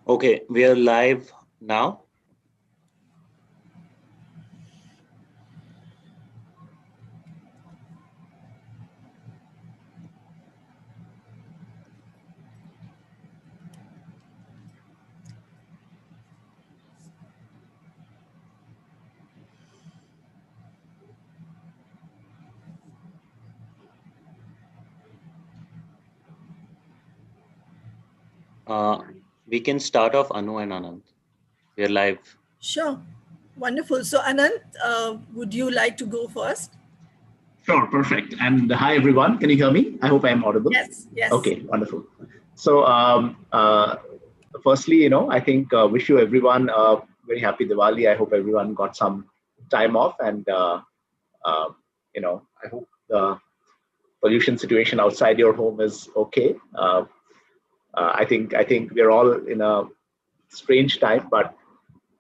Okay, we are live now. We can start off Anu and Anant. We are live. Sure. Wonderful. So Anant, would you like to go first? Sure, perfect. And hi, everyone. Can you hear me? I hope I am audible. Yes, yes. Okay, wonderful. So firstly, I think wish you everyone a very happy Diwali. I hope everyone got some time off, and I hope the pollution situation outside your home is okay. I think we're all in a strange time, but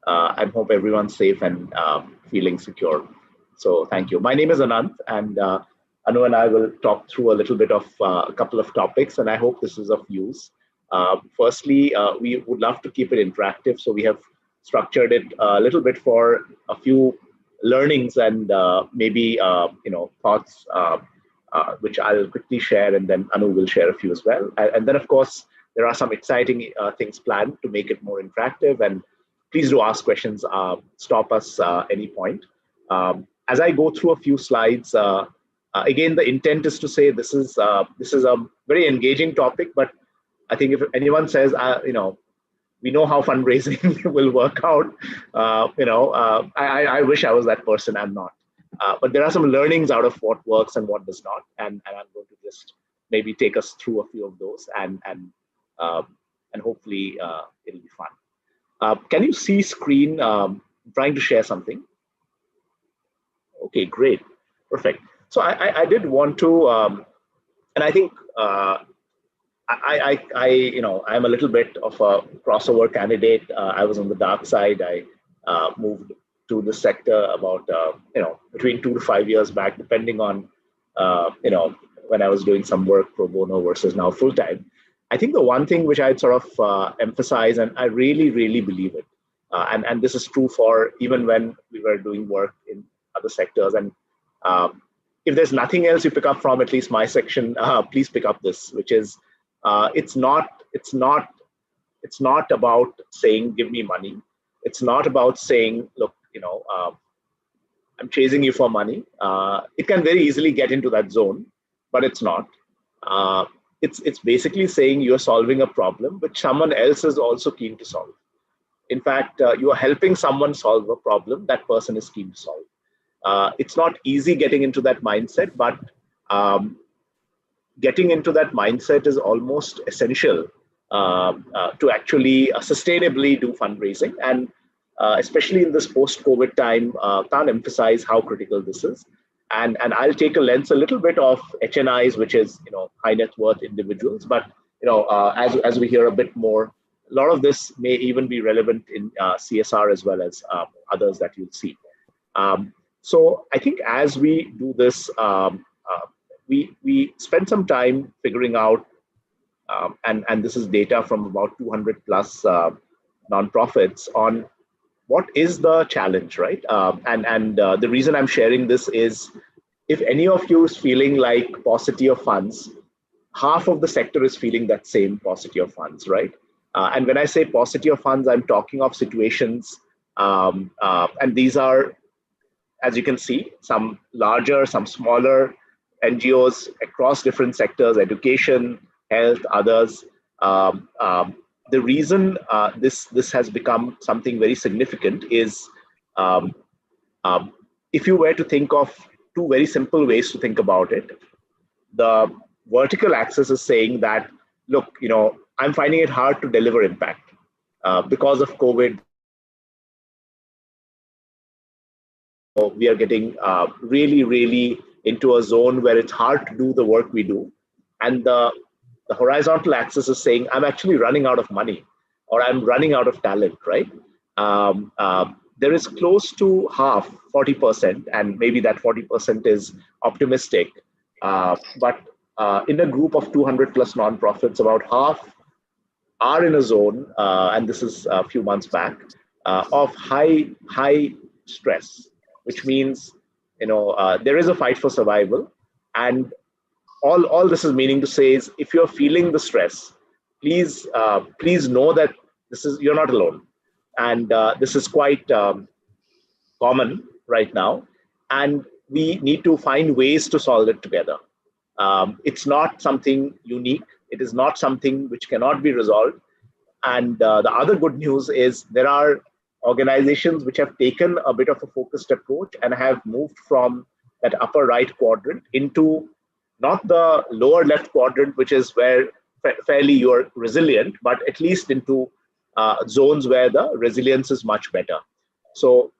I hope everyone's safe and feeling secure. So thank you. My name is Anant, and Anu and I will talk through a little bit of a couple of topics, and I hope this is of use. Firstly, we would love to keep it interactive, so we have structured it a little bit for a few learnings and maybe thoughts which I'll quickly share, and then Anu will share a few as well. And then, of course, there are some exciting things planned to make it more interactive, and please do ask questions, stop us any point. As I go through a few slides, again, the intent is to say this is a very engaging topic, but I think if anyone says, we know how fundraising will work out, I wish I was that person. I'm not. But there are some learnings out of what works and what does not, and I'm going to just maybe take us through a few of those, and hopefully it'll be fun. Can you see screen? I'm trying to share something. Okay, great, perfect. So I did want to, and I think I'm a little bit of a crossover candidate. I was on the dark side. I moved to the sector about between 2 to 5 years back, depending on when I was doing some work pro bono versus now full time. I think the one thing which I'd sort of emphasize, and I really believe it, and this is true for even when we were doing work in other sectors. And if there's nothing else you pick up from at least my section, please pick up this, which is it's not about saying give me money. It's not about saying, look, I'm chasing you for money. It can very easily get into that zone, but it's not. It's basically saying you're solving a problem which someone else is also keen to solve. In fact, you are helping someone solve a problem that person is keen to solve. It's not easy getting into that mindset, but getting into that mindset is almost essential to actually sustainably do fundraising. And especially in this post-COVID time, can't emphasize how critical this is. And I'll take a lens a little bit of HNIs, which is high net worth individuals. But as we hear a bit more, a lot of this may even be relevant in CSR as well as others that you'll see. So I think as we do this, we spend some time figuring out, and this is data from about 200 plus nonprofits on what is the challenge, right? And the reason I'm sharing this is, if any of you is feeling like paucity of funds, half of the sector is feeling that same paucity of funds, right? And when I say paucity of funds, I'm talking of situations, and these are, as you can see, some larger, some smaller NGOs across different sectors, education, health, others. The reason this has become something very significant is, if you were to think of two very simple ways to think about it, the vertical axis is saying that, look, I'm finding it hard to deliver impact because of COVID. We are getting really into a zone where it's hard to do the work we do. And the horizontal axis is saying, I'm actually running out of money, or I'm running out of talent, right? There is close to half, 40%, and maybe that 40% is optimistic. But in a group of 200 plus nonprofits, about half are in a zone, and this is a few months back, of high stress, which means there is a fight for survival, and all this is meaning to say is, if you're feeling the stress, please know that you're not alone, and this is quite common right now, and we need to find ways to solve it together. It's not something unique. It is not something which cannot be resolved. And the other good news is there are organizations which have taken a bit of a focused approach and have moved from that upper right quadrant into not the lower left quadrant, which is where fairly you're resilient, but at least into zones where the resilience is much better. So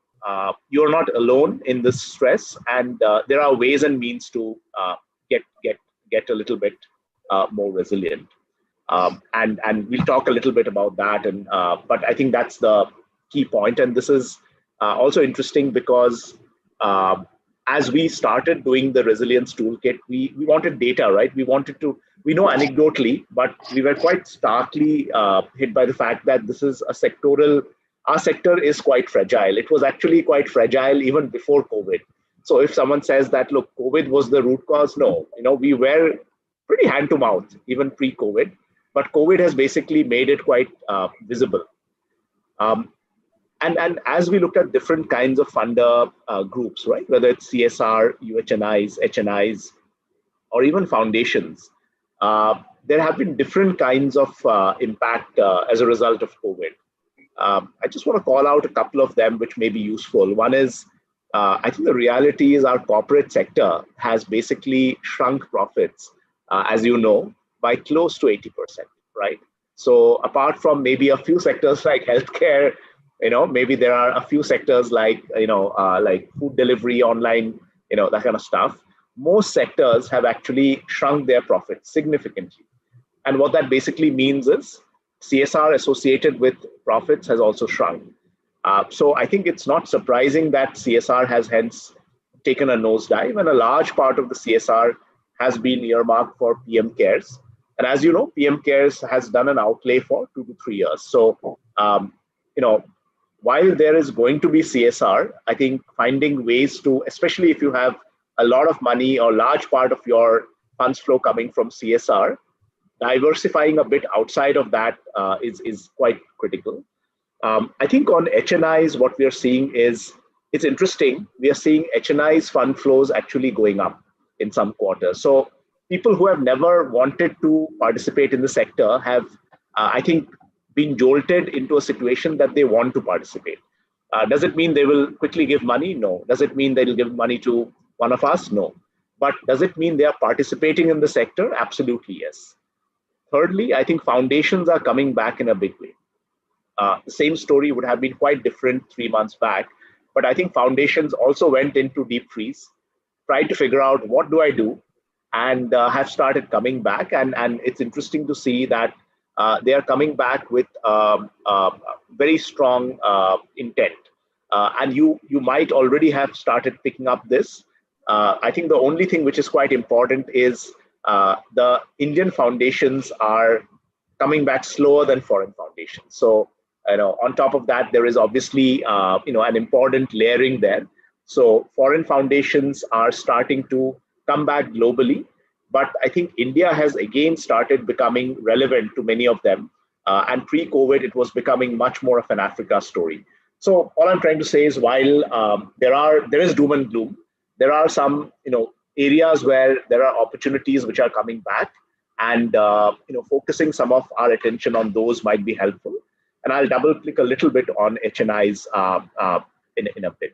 you're not alone in this stress, and there are ways and means to get a little bit more resilient. And we'll talk a little bit about that. But I think that's the key point. And this is also interesting because as we started doing the resilience toolkit, we wanted data, right? We know anecdotally, but we were quite starkly hit by the fact that this is our sector is quite fragile. It was actually quite fragile even before COVID. So if someone says that, look, COVID was the root cause, no, we were pretty hand to mouth even pre-COVID, but COVID has basically made it quite visible. And as we looked at different kinds of funder groups, right, whether it's CSR, UHNIs, HNIs, or even foundations, there have been different kinds of impact as a result of COVID. I just want to call out a couple of them which may be useful. One is, I think the reality is our corporate sector has basically shrunk profits, as you know, by close to 80%, right? So apart from maybe a few sectors like healthcare, maybe there are a few sectors like, like food delivery, online, that kind of stuff. Most sectors have actually shrunk their profits significantly. And what that basically means is CSR associated with profits has also shrunk. So I think it's not surprising that CSR has hence taken a nosedive, and a large part of the CSR has been earmarked for PM Cares. And as you know, PM Cares has done an outlay for 2 to 3 years. So, while there is going to be CSR, I think finding ways to, especially if you have a lot of money or large part of your funds flow coming from CSR, diversifying a bit outside of that is quite critical. I think on HNIs, what we are seeing is, it's interesting. We are seeing HNIs fund flows actually going up in some quarters. So people who have never wanted to participate in the sector have, I think, been jolted into a situation that they want to participate. Does it mean they will quickly give money? No. Does it mean they'll give money to one of us? No. But does it mean they are participating in the sector? Absolutely, yes. Thirdly, I think foundations are coming back in a big way. The same story would have been quite different 3 months back, but I think foundations also went into deep freeze, tried to figure out what do I do, and have started coming back. And it's interesting to see that they are coming back with very strong intent. And you might already have started picking up this. I think the only thing which is quite important is the Indian foundations are coming back slower than foreign foundations. So, on top of that, there is obviously, an important layering there. So foreign foundations are starting to come back globally, but I think India has again started becoming relevant to many of them. And pre-COVID, it was becoming much more of an Africa story. So all I'm trying to say is, while there is doom and gloom, there are some, areas where there are opportunities which are coming back, and focusing some of our attention on those might be helpful. And I'll double click a little bit on HNIs in a bit.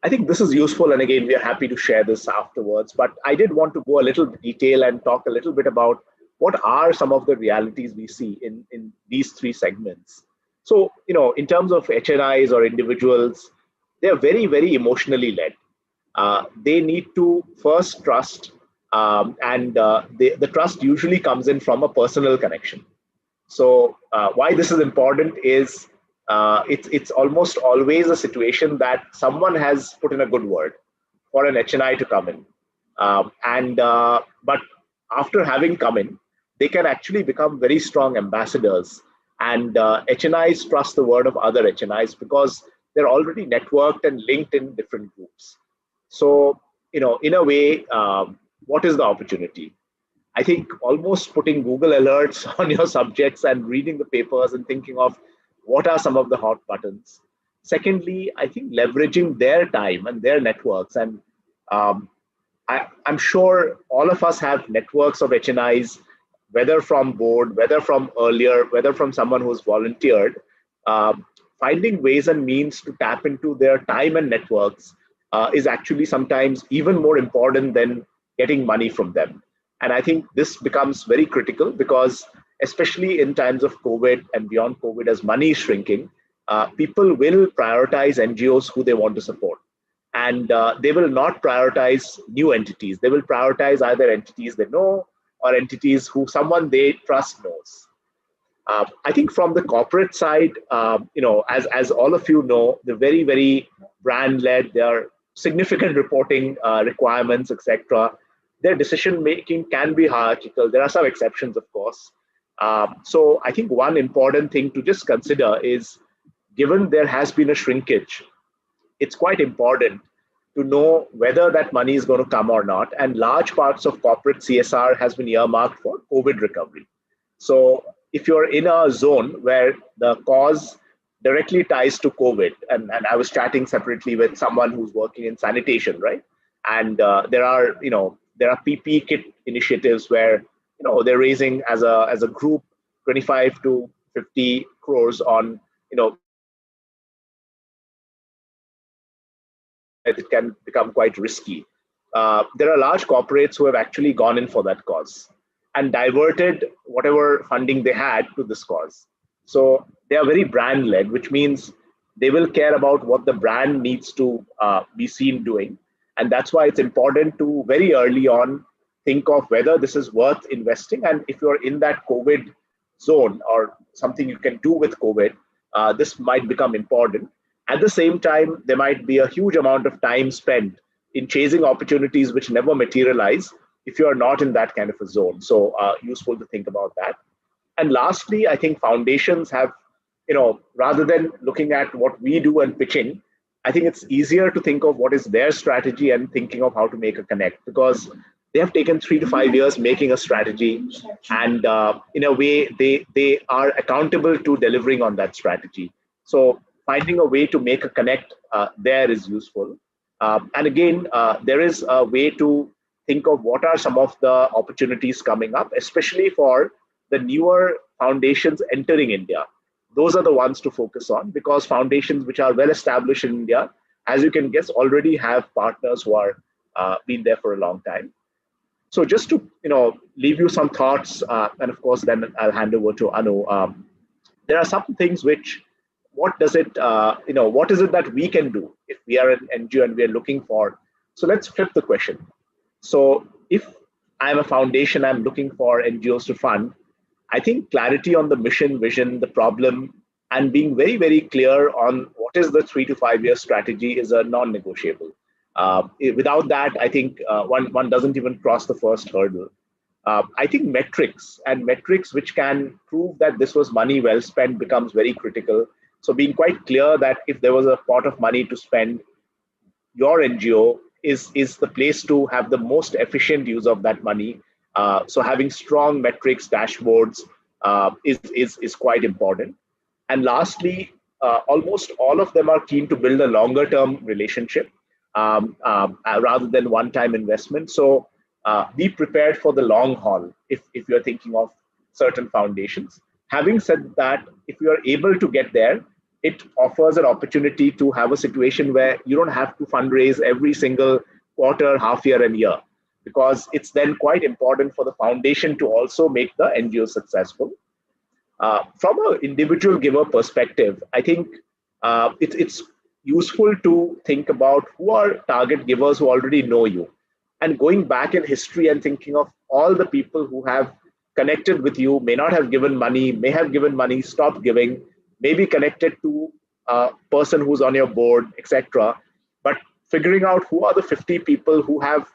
I think this is useful, and again, we are happy to share this afterwards, but I did want to go a little detail and talk a little bit about what are some of the realities we see in these three segments. So, in terms of HNIs or individuals, they're very, very emotionally led. They need to first trust, and the trust usually comes in from a personal connection. So why this is important is it's almost always a situation that someone has put in a good word for an HNI to come in. But after having come in, they can actually become very strong ambassadors. And HNIs trust the word of other HNIs because they're already networked and linked in different groups. So, in a way, what is the opportunity? I think almost putting Google alerts on your subjects and reading the papers and thinking of what are some of the hot buttons. Secondly, I think leveraging their time and their networks. And um, I'm sure all of us have networks of HNIs, whether from board, whether from earlier, whether from someone who's volunteered. Um, Finding ways and means to tap into their time and networks is actually sometimes even more important than getting money from them. And I think this becomes very critical because, especially in times of COVID and beyond COVID, as money is shrinking, people will prioritize NGOs who they want to support. And they will not prioritize new entities. They will prioritize either entities they know or entities who someone they trust knows. I think from the corporate side, as all of you know, they're very, very brand led. There are significant reporting requirements, etc. Their decision making can be hierarchical. There are some exceptions, of course. So I think one important thing to just consider is, given there has been a shrinkage, it's quite important to know whether that money is going to come or not. And large parts of corporate CSR has been earmarked for COVID recovery. So if you're in a zone where the cause directly ties to COVID, and I was chatting separately with someone who's working in sanitation, right? And there are PPE kit initiatives where they're raising as a group 25 to 50 crores on it can become quite risky. There are large corporates who have actually gone in for that cause and diverted whatever funding they had to this cause. So they are very brand led, which means they will care about what the brand needs to be seen doing. And that's why it's important to very early on think of whether this is worth investing. And if you're in that COVID zone or something you can do with COVID, this might become important. At the same time, there might be a huge amount of time spent in chasing opportunities which never materialize if you are not in that kind of a zone. So useful to think about that. And lastly, I think foundations have, rather than looking at what we do and pitching, I think it's easier to think of what is their strategy and thinking of how to make a connect, because they have taken 3 to 5 years making a strategy, and in a way they are accountable to delivering on that strategy. So finding a way to make a connect there is useful. And again, there is a way to think of what are some of the opportunities coming up, especially for the newer foundations entering India. Those are the ones to focus on, because foundations which are well established in India, as you can guess, already have partners who are been there for a long time. So just to leave you some thoughts, and of course then I'll hand over to Anu. There are some things which, what is it that we can do if we are an NGO and we are looking for? So let's flip the question. So if I'm a foundation, I'm looking for NGOs to fund, I think clarity on the mission, vision, the problem, and being very, very clear on what is the 3 to 5 year strategy is a non-negotiable. Without that, I think one doesn't even cross the first hurdle. I think metrics which can prove that this was money well spent becomes very critical. So being quite clear that if there was a pot of money to spend, your NGO is the place to have the most efficient use of that money. So having strong metrics, dashboards is quite important. And lastly, almost all of them are keen to build a longer term relationship rather than one-time investment. So be prepared for the long haul if you're thinking of certain foundations. Having said that, if you are able to get there, it offers an opportunity to have a situation where you don't have to fundraise every single quarter, half year, and year, because it's then quite important for the foundation to also make the NGO successful. From an individual giver perspective, I think it's useful to think about who are target givers who already know you, and going back in history and thinking of all the people who have connected with you, may not have given money, may have given money, stopped giving, maybe connected to a person who's on your board, etc. But figuring out who are the 50 people who have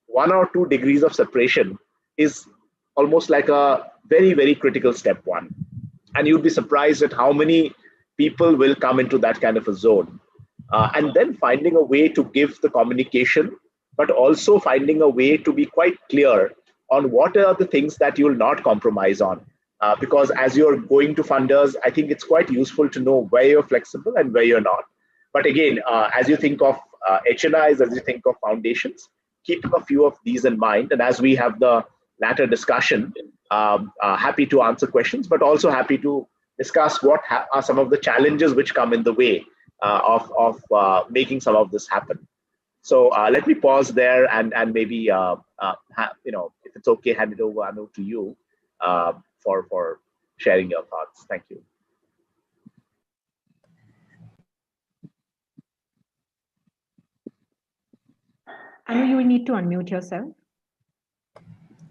1 or 2 degrees of separation is almost like a very, very critical step one. And you'd be surprised at how many people will come into that kind of a zone. And then finding a way to give the communication, but also finding a way to be quite clear on what are the things that you'll not compromise on. Because as you're going to funders, I think it's quite useful to know where you're flexible and where you're not. But again, as you think of HNIs, as you think of foundations, keeping a few of these in mind. And as we have the latter discussion, happy to answer questions, but also happy to discuss what are some of the challenges which come in the way of making some of this happen. So let me pause there and maybe if it's okay, hand it over, Anu, to you for sharing your thoughts. Thank you. Anu, you will need to unmute yourself.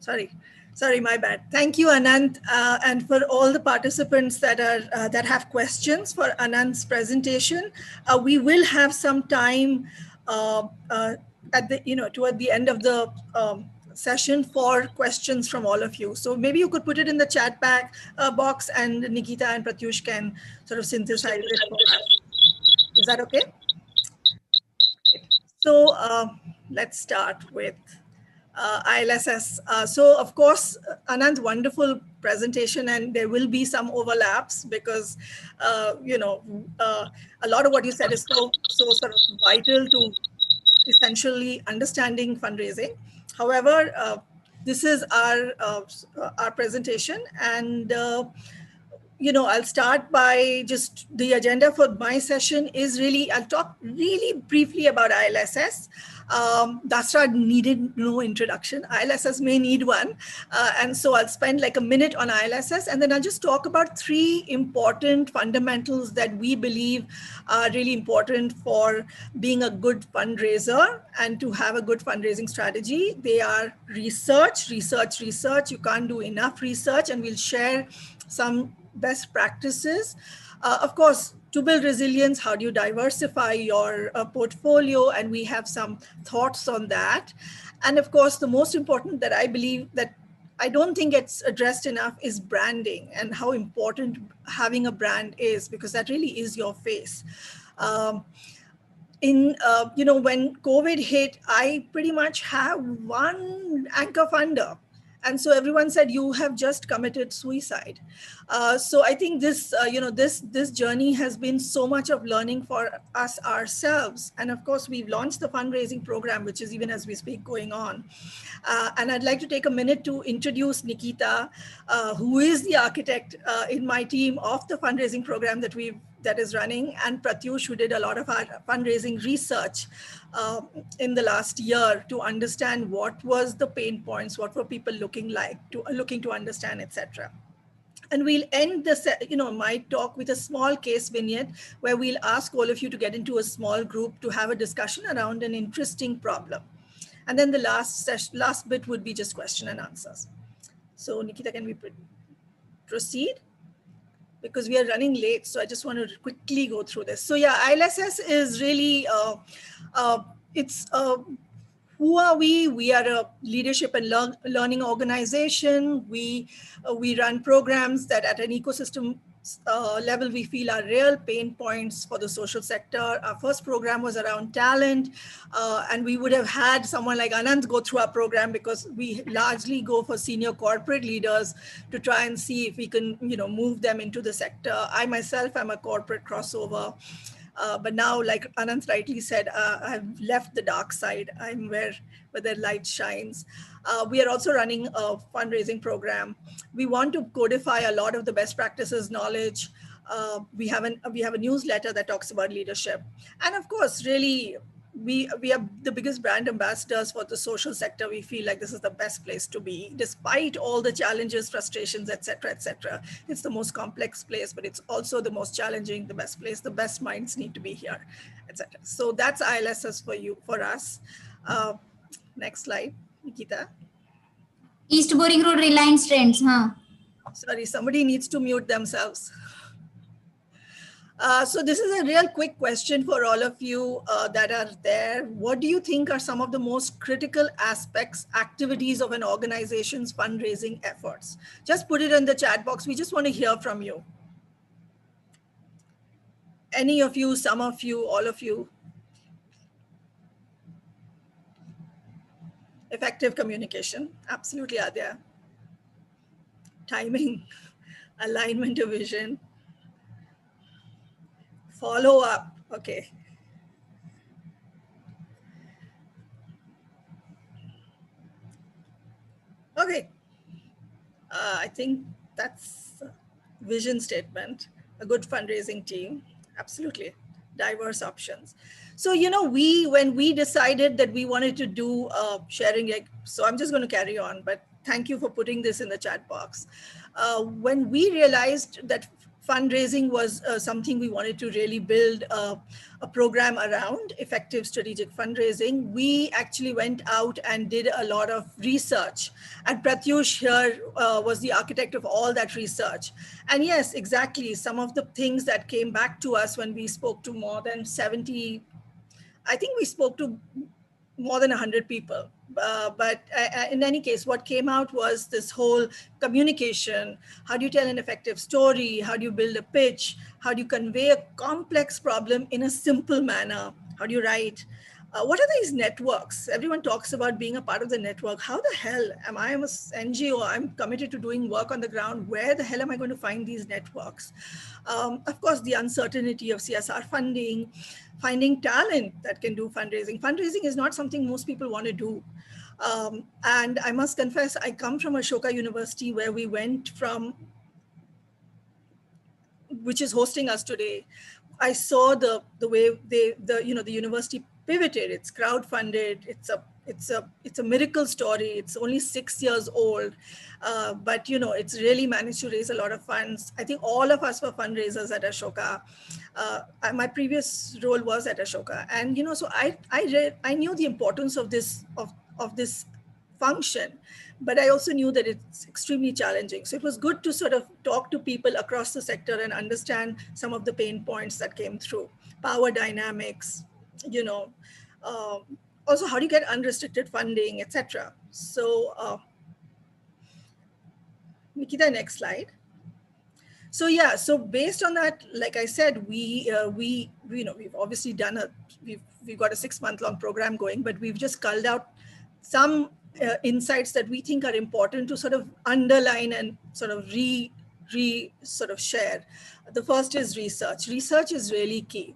Sorry, my bad. Thank you, Anant, and for all the participants that are that have questions for Anant's presentation. We will have some time at the toward the end of the session for questions from all of you. So maybe you could put it in the chat box, and Nikita and Pratyush can sort of synthesize it for us. Is that okay? So let's start with ILSS. So of course, Anant's wonderful presentation, and there will be some overlaps because, a lot of what you said is so sort of vital to essentially understanding fundraising. However, this is our presentation, and I'll start by just the agenda for my session is really, I'll talk really briefly about ILSS. Dasra needed no introduction. ILSS may need one. And so I'll spend like a minute on ILSS, and then I'll just talk about 3 important fundamentals that we believe are really important for being a good fundraiser and to have a good fundraising strategy. They are research. You can't do enough research, and we'll share some best practices. Of course, to build resilience, how do you diversify your portfolio? And we have some thoughts on that. And of course, the most important that I believe that I don't think it's addressed enough is branding, and how important having a brand is, because that really is your face. When COVID hit, I pretty much have one anchor funder. And so everyone said, you have just committed suicide. So I think this, this journey has been so much of learning for us ourselves. And of course, we've launched the fundraising program, which is even as we speak going on. And I'd like to take a minute to introduce Nikita, who is the architect in my team of the fundraising program that is running, and Pratyush, who did a lot of our fundraising research in the last year to understand what was the pain points, what were people looking to understand, etc. And we'll end my talk with a small case vignette where we'll ask all of you to get into a small group to have a discussion around an interesting problem. And then the last bit would be just question and answers. So Nikita, can we proceed? Because we are running late, so I just want to quickly go through this. So yeah, ILSS is really, who are we? We are a leadership and learning organization. We run programs that at an ecosystem level we feel are real pain points for the social sector. Our first program was around talent, and we would have had someone like Anant go through our program because we largely go for senior corporate leaders to try and see if we can move them into the sector. I myself am a corporate crossover. But now, like Anant rightly said, I've left the dark side. I'm where the light shines. We are also running a fundraising program. We want to codify a lot of the best practices knowledge. We have a newsletter that talks about leadership. And of course, really, we are the biggest brand ambassadors for the social sector. We feel like this is the best place to be, despite all the challenges, frustrations, etc., etc. It's the most complex place, but it's also the most challenging, the best place. The best minds need to be here, etc. So that's ILSS for us. Next slide, Nikita. East Boring Road Reliance Trends, huh? Sorry, somebody needs to mute themselves. So this is a real quick question for all of you that are there. What do you think are some of the most critical aspects, activities of an organization's fundraising efforts? Just put it in the chat box. We just want to hear from you. Any of you, some of you, all of you. Effective communication, absolutely are there. Timing, alignment of vision, follow up, okay. Okay, I think that's a vision statement, a good fundraising team, absolutely, diverse options. So, you know, when we decided that we wanted to do sharing, so I'm just going to carry on, but thank you for putting this in the chat box. When we realized that fundraising was something we wanted to really build a program around, effective strategic fundraising, we actually went out and did a lot of research. And Pratyush here was the architect of all that research. And yes, exactly, some of the things that came back to us when we spoke to more than 70, I think we spoke to more than 100 people. But in any case, what came out was this whole communication. How do you tell an effective story? How do you build a pitch? How do you convey a complex problem in a simple manner? How do you write? What are these networks? Everyone talks about being a part of the network. How the hell am I? I'm an NGO. I'm committed to doing work on the ground. Where the hell am I going to find these networks? Of course, the uncertainty of CSR funding, finding talent that can do fundraising. Fundraising is not something most people want to do. And I must confess, I come from Ashoka University, where we went from, which is hosting us today. I saw the way the university pivoted. It's crowdfunded. It's a miracle story. It's only 6 years old, but you know, it's really managed to raise a lot of funds. I think all of us were fundraisers at Ashoka. My previous role was at Ashoka, and you know, so I knew the importance of this function, but I also knew that it's extremely challenging. So it was good to sort of talk to people across the sector and understand some of the pain points that came through. Power dynamics, you know, also how do you get unrestricted funding, etc. So Nikita, next slide. So yeah, so based on that, like I said, we've obviously done we've got a 6-month-long program going, but we've just culled out some insights that we think are important to sort of underline and sort of sort of share. The first is research. Research is really key.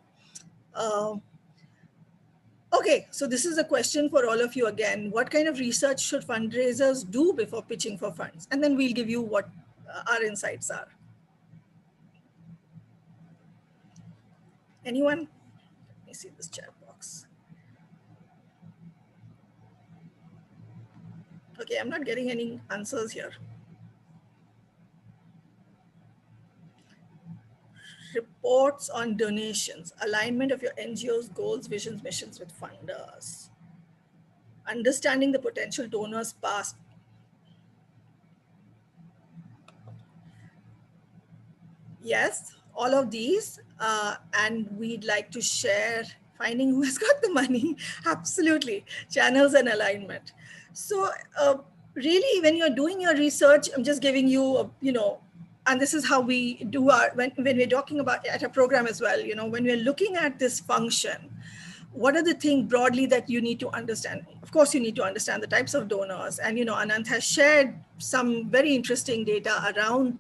Okay, so this is a question for all of you again. What kind of research should fundraisers do before pitching for funds? And then we'll give you what our insights are. Anyone? Let me see this chat box. Okay, I'm not getting any answers here. Reports on donations, alignment of your NGO's goals, visions, missions with funders, understanding the potential donors past. Yes, all of these, and we'd like to share finding who has got the money. Absolutely, channels and alignment. So really, when you're doing your research, I'm just giving you, and this is how we do when we're talking about at a program as well, when we're looking at this function, what are the things broadly that you need to understand? Of course, you need to understand the types of donors. And, Anant has shared some very interesting data around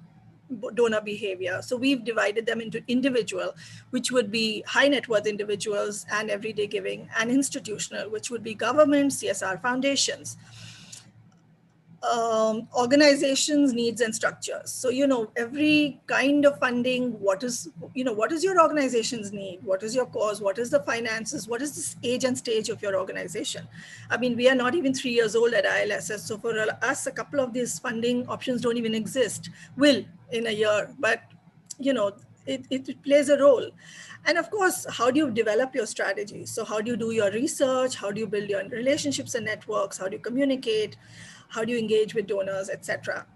donor behavior. So we've divided them into individual, which would be high net worth individuals and everyday giving, and institutional, which would be government, CSR foundations, organizations, needs and structures. So, every kind of funding, what is your organization's need? What is your cause? What is the finances? What is the age and stage of your organization? I mean, we are not even 3 years old at ILSS. So for us, a couple of these funding options don't even exist. Will in a year, but it plays a role. And of course, how do you develop your strategy? So how do you do your research? How do you build your relationships and networks? How do you communicate? How do you engage with donors, etc.?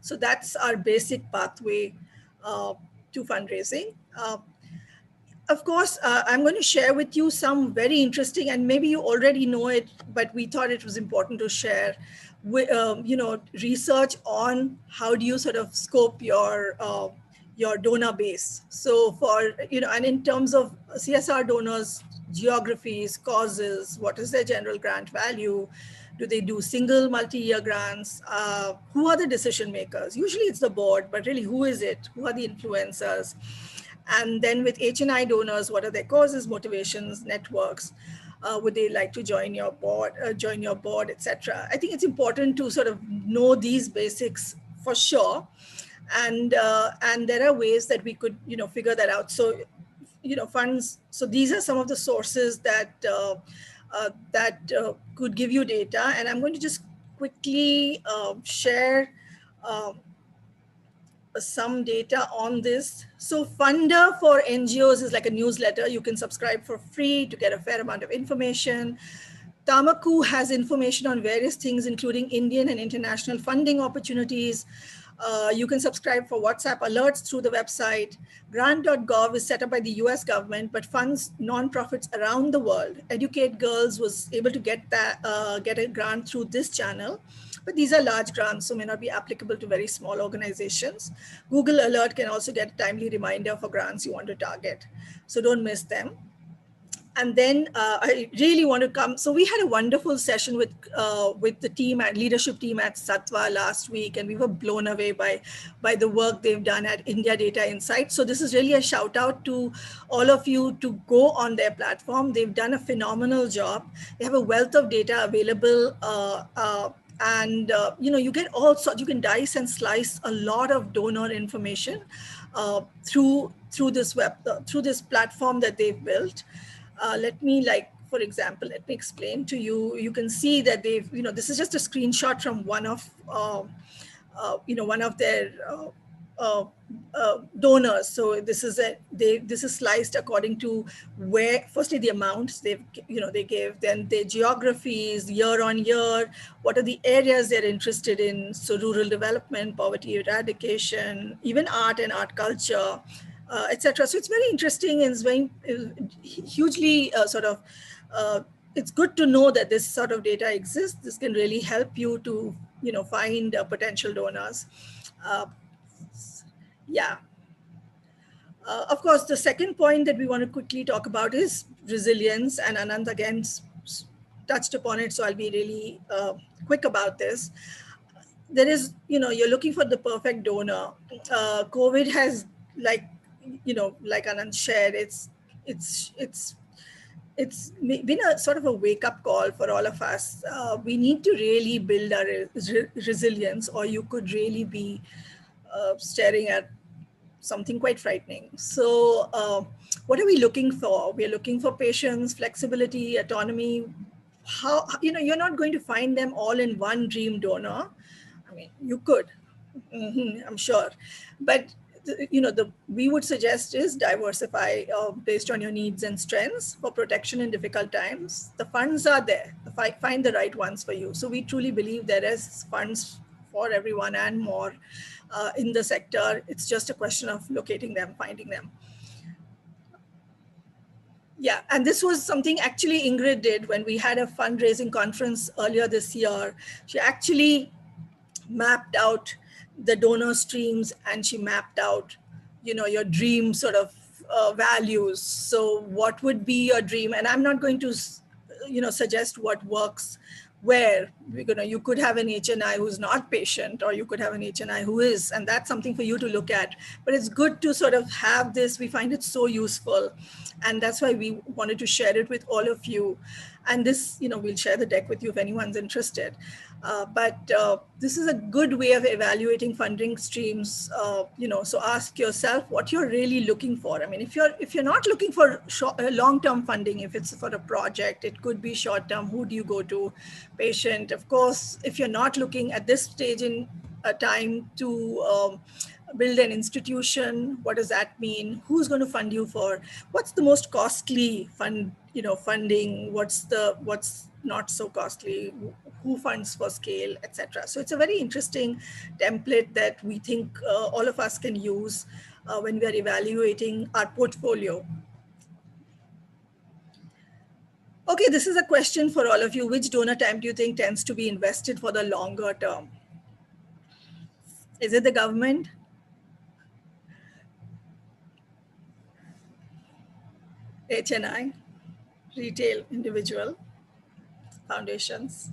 So that's our basic pathway. to fundraising. Of course, I'm going to share with you some very interesting, and maybe you already know it, but we thought it was important to share, research on how do you sort of scope your donor base. So for, and in terms of CSR donors, geographies, causes, what is their general grant value? Do they do single multi-year grants? Who are the decision makers? Usually it's the board, but really who is it? Who are the influencers? And then with HNI donors, what are their causes, motivations, networks? Would they like to join your board, etc.? I think it's important to sort of know these basics for sure. And there are ways that we could, figure that out. So, funds. So these are some of the sources that could give you data. And I'm going to just quickly share some data on this. So Funder for NGOs is like a newsletter. You can subscribe for free to get a fair amount of information. Tamaku has information on various things, including Indian and international funding opportunities. You can subscribe for WhatsApp alerts through the website. Grant.gov is set up by the US government, but funds nonprofits around the world. Educate Girls was able to get a grant through this channel. But these are large grants, so may not be applicable to very small organizations. Google Alert can also get a timely reminder for grants you want to target. So don't miss them. And then I really want to come. So we had a wonderful session with the team at leadership team at Satwa last week, and we were blown away by the work they've done at India Data Insights. So this is really a shout out to all of you to go on their platform. They've done a phenomenal job. They have a wealth of data available. And you get all sorts. You can dice and slice a lot of donor information through this through this platform that they've built. For example, let me explain to you. You can see that they've, this is just a screenshot from one of their donors. So this is sliced according to where, firstly, the amounts they gave, then the geographies, year on year, what are the areas they're interested in. So rural development, poverty eradication, even art and art culture, etc. So it's very interesting and it's very hugely it's good to know that this sort of data exists. This can really help you to, find potential donors. Of course, the second point that we want to quickly talk about is resilience, and Anant again touched upon it, so I'll be really quick about this. There is, you're looking for the perfect donor. COVID has, like Anant shared, it's been a sort of a wake-up call for all of us. We need to really build our resilience, or you could really be staring at something quite frightening. So what are we looking for? We're looking for patience, flexibility, autonomy. How, you're not going to find them all in one dream donor. I mean, you could, I'm sure, but we would suggest is diversify based on your needs and strengths for protection in difficult times. The funds are there. Find the right ones for you. So we truly believe there is funds for everyone and more in the sector. It's just a question of locating them, finding them. Yeah, and this was something actually Ingrid did when we had a fundraising conference earlier this year. She actually mapped out the donor streams and she mapped out, your dream sort of values. So what would be your dream? And I'm not going to, suggest what works where. You could have an HNI who's not patient, or you could have an HNI who is, and that's something for you to look at. But it's good to sort of have this. We find it so useful. And that's why we wanted to share it with all of you. And this, we'll share the deck with you if anyone's interested. But this is a good way of evaluating funding streams. So ask yourself what you're really looking for. I mean, if you're not looking for long-term funding, if it's for a project, it could be short-term. Who do you go to? Patient, of course. If you're not looking at this stage in a time to build an institution, what does that mean? Who's going to fund you for? What's the most costly funding? What's not so costly? Who funds for scale, etc. So it's a very interesting template that we think all of us can use when we are evaluating our portfolio. Okay, this is a question for all of you. Which donor type do you think tends to be invested for the longer term? Is it the government? HNI, retail, individual, foundations?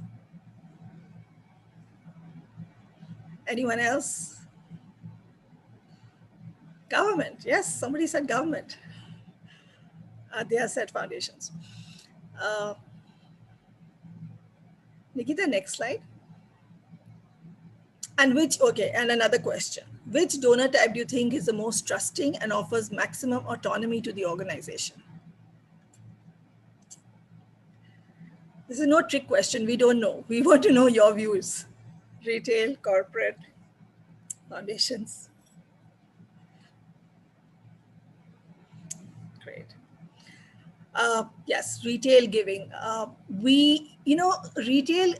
Anyone else? Government, yes, somebody said government. They are said foundations. Nikita, next slide. And another question. Which donor type do you think is the most trusting and offers maximum autonomy to the organization? This is no trick question. We don't know. We want to know your views. Retail, corporate, foundations. Great. Yes, retail giving. Retail,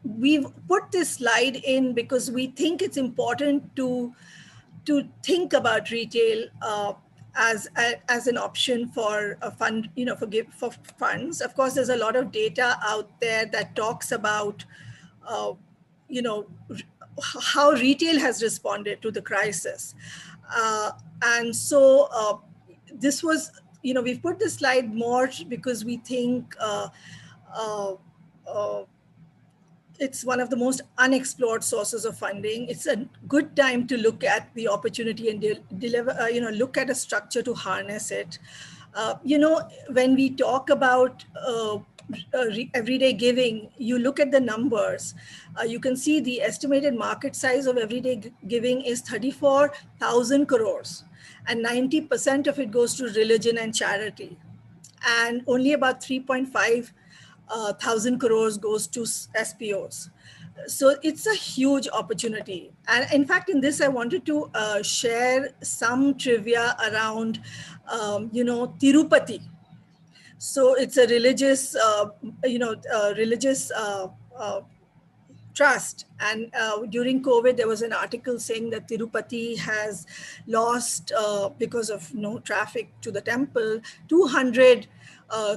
we've put this slide in because we think it's important to think about retail as an option for a fund, for funds. Of course, there's a lot of data out there that talks about, how retail has responded to the crisis. And so this was, we've put this slide more because we think it's one of the most unexplored sources of funding. It's a good time to look at the opportunity and deliver, look at a structure to harness it. When we talk about everyday giving, you look at the numbers, you can see the estimated market size of everyday giving is 34,000 crores, and 90% of it goes to religion and charity. And only about 3.5 thousand crores goes to SPOs. So it's a huge opportunity. And in fact, in this, I wanted to share some trivia around, Tirupati. So it's a religious, trust. And during COVID, there was an article saying that Tirupati has lost, because of no traffic to the temple, 200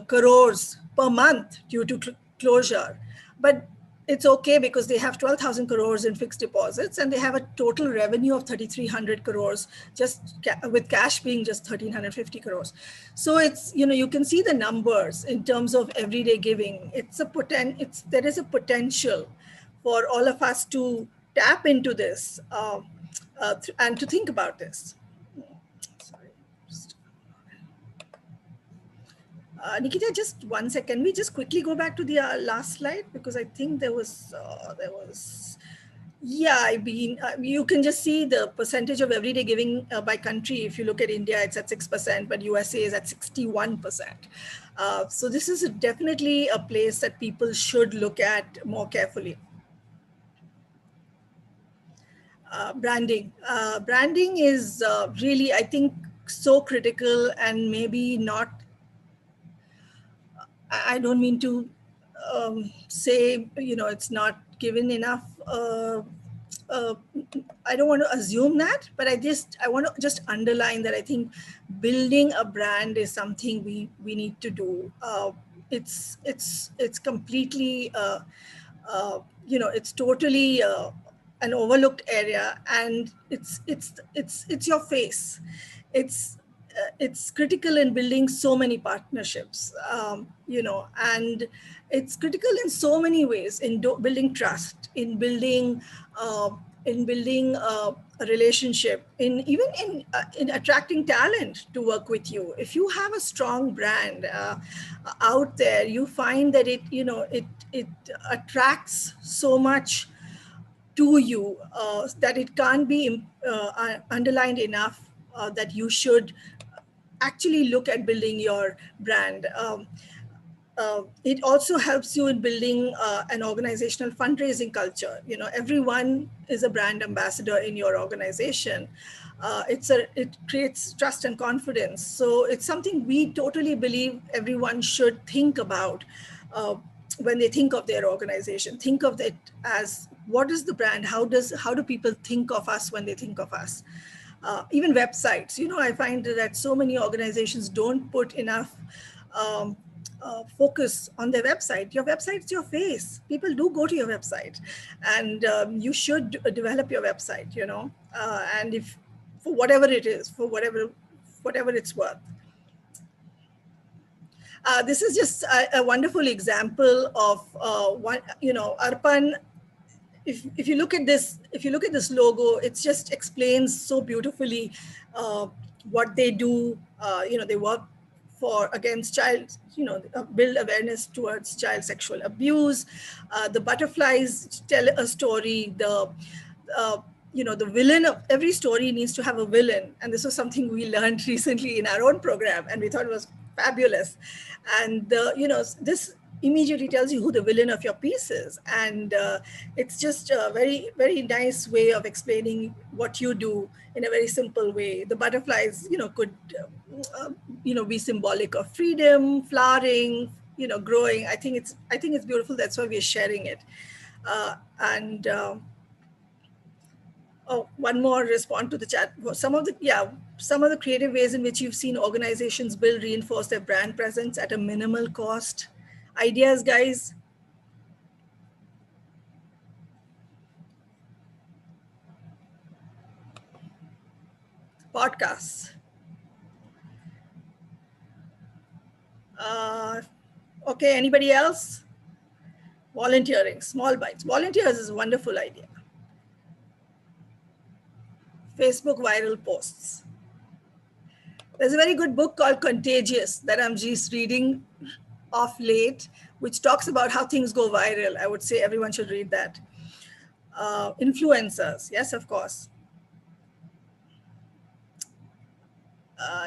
crores per month due to closure. But it's okay because they have 12,000 crores in fixed deposits and they have a total revenue of 3,300 crores, just with cash being just 1,350 crores. So it's, you can see the numbers in terms of everyday giving. There is a potential for all of us to tap into this and to think about this. Nikita, just 1 second. We just quickly go back to the last slide because I think there was, you can just see the percentage of everyday giving by country. If you look at India, it's at 6%, but USA is at 61%. So this is definitely a place that people should look at more carefully. Branding. Branding is really, I think, so critical and maybe not, I don't mean to say, it's not given enough. I don't want to assume that, but I want to just underline that I think building a brand is something we need to do. It's completely, it's totally an overlooked area, and it's your face. It's critical in building so many partnerships, and it's critical in so many ways, in building trust, in building a relationship, in attracting talent to work with you. If you have a strong brand out there, you find that it attracts so much to you that it can't be underlined enough that you should actually look at building your brand. It also helps you in building an organizational fundraising culture. Everyone is a brand ambassador in your organization. It creates trust and confidence. So it's something we totally believe everyone should think about when they think of their organization. Think of it as, what is the brand? How do people think of us when they think of us? even websites. I find that so many organizations don't put enough focus on their website. Your website's your face. People do go to your website, and you should develop your website, and if for whatever it is, for whatever it's worth. This is just a wonderful example of Arpan. If you look at this logo, it just explains so beautifully what they do. They work against child, build awareness towards child sexual abuse. The butterflies tell a story. The villain of every story needs to have a villain, and this was something we learned recently in our own program, and we thought it was fabulous. And this immediately tells you who the villain of your piece is, and it's just a very, very nice way of explaining what you do in a very simple way. The butterflies, could be symbolic of freedom, flowering, growing. I think it's beautiful. That's why we're sharing it. One more respond to the chat. Some of the creative ways in which you've seen organizations reinforce their brand presence at a minimal cost. Ideas, guys? Podcasts. Okay, anybody else? Volunteering, small bites. Volunteers is a wonderful idea. Facebook viral posts. There's a very good book called Contagious that I'm just reading of late, which talks about how things go viral. I would say everyone should read that. Influencers, yes, of course.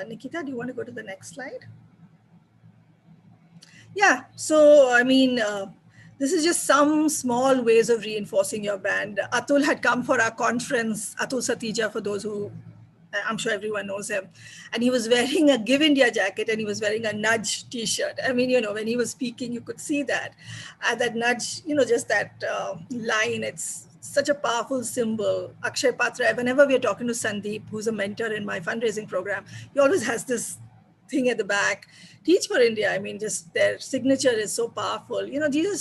Nikita, do you want to go to the next slide? Yeah, so I mean, this is just some small ways of reinforcing your brand. Atul had come for our conference, Atul Satija, for those who, I'm sure everyone knows him. And he was wearing a Give India jacket and he was wearing a nudge t-shirt. I mean, when he was speaking, you could see that. And that nudge, just that line, it's such a powerful symbol. Akshay Patra, whenever we're talking to Sandeep, who's a mentor in my fundraising program, he always has this thing at the back. Teach for India. I mean, just their signature is so powerful. These are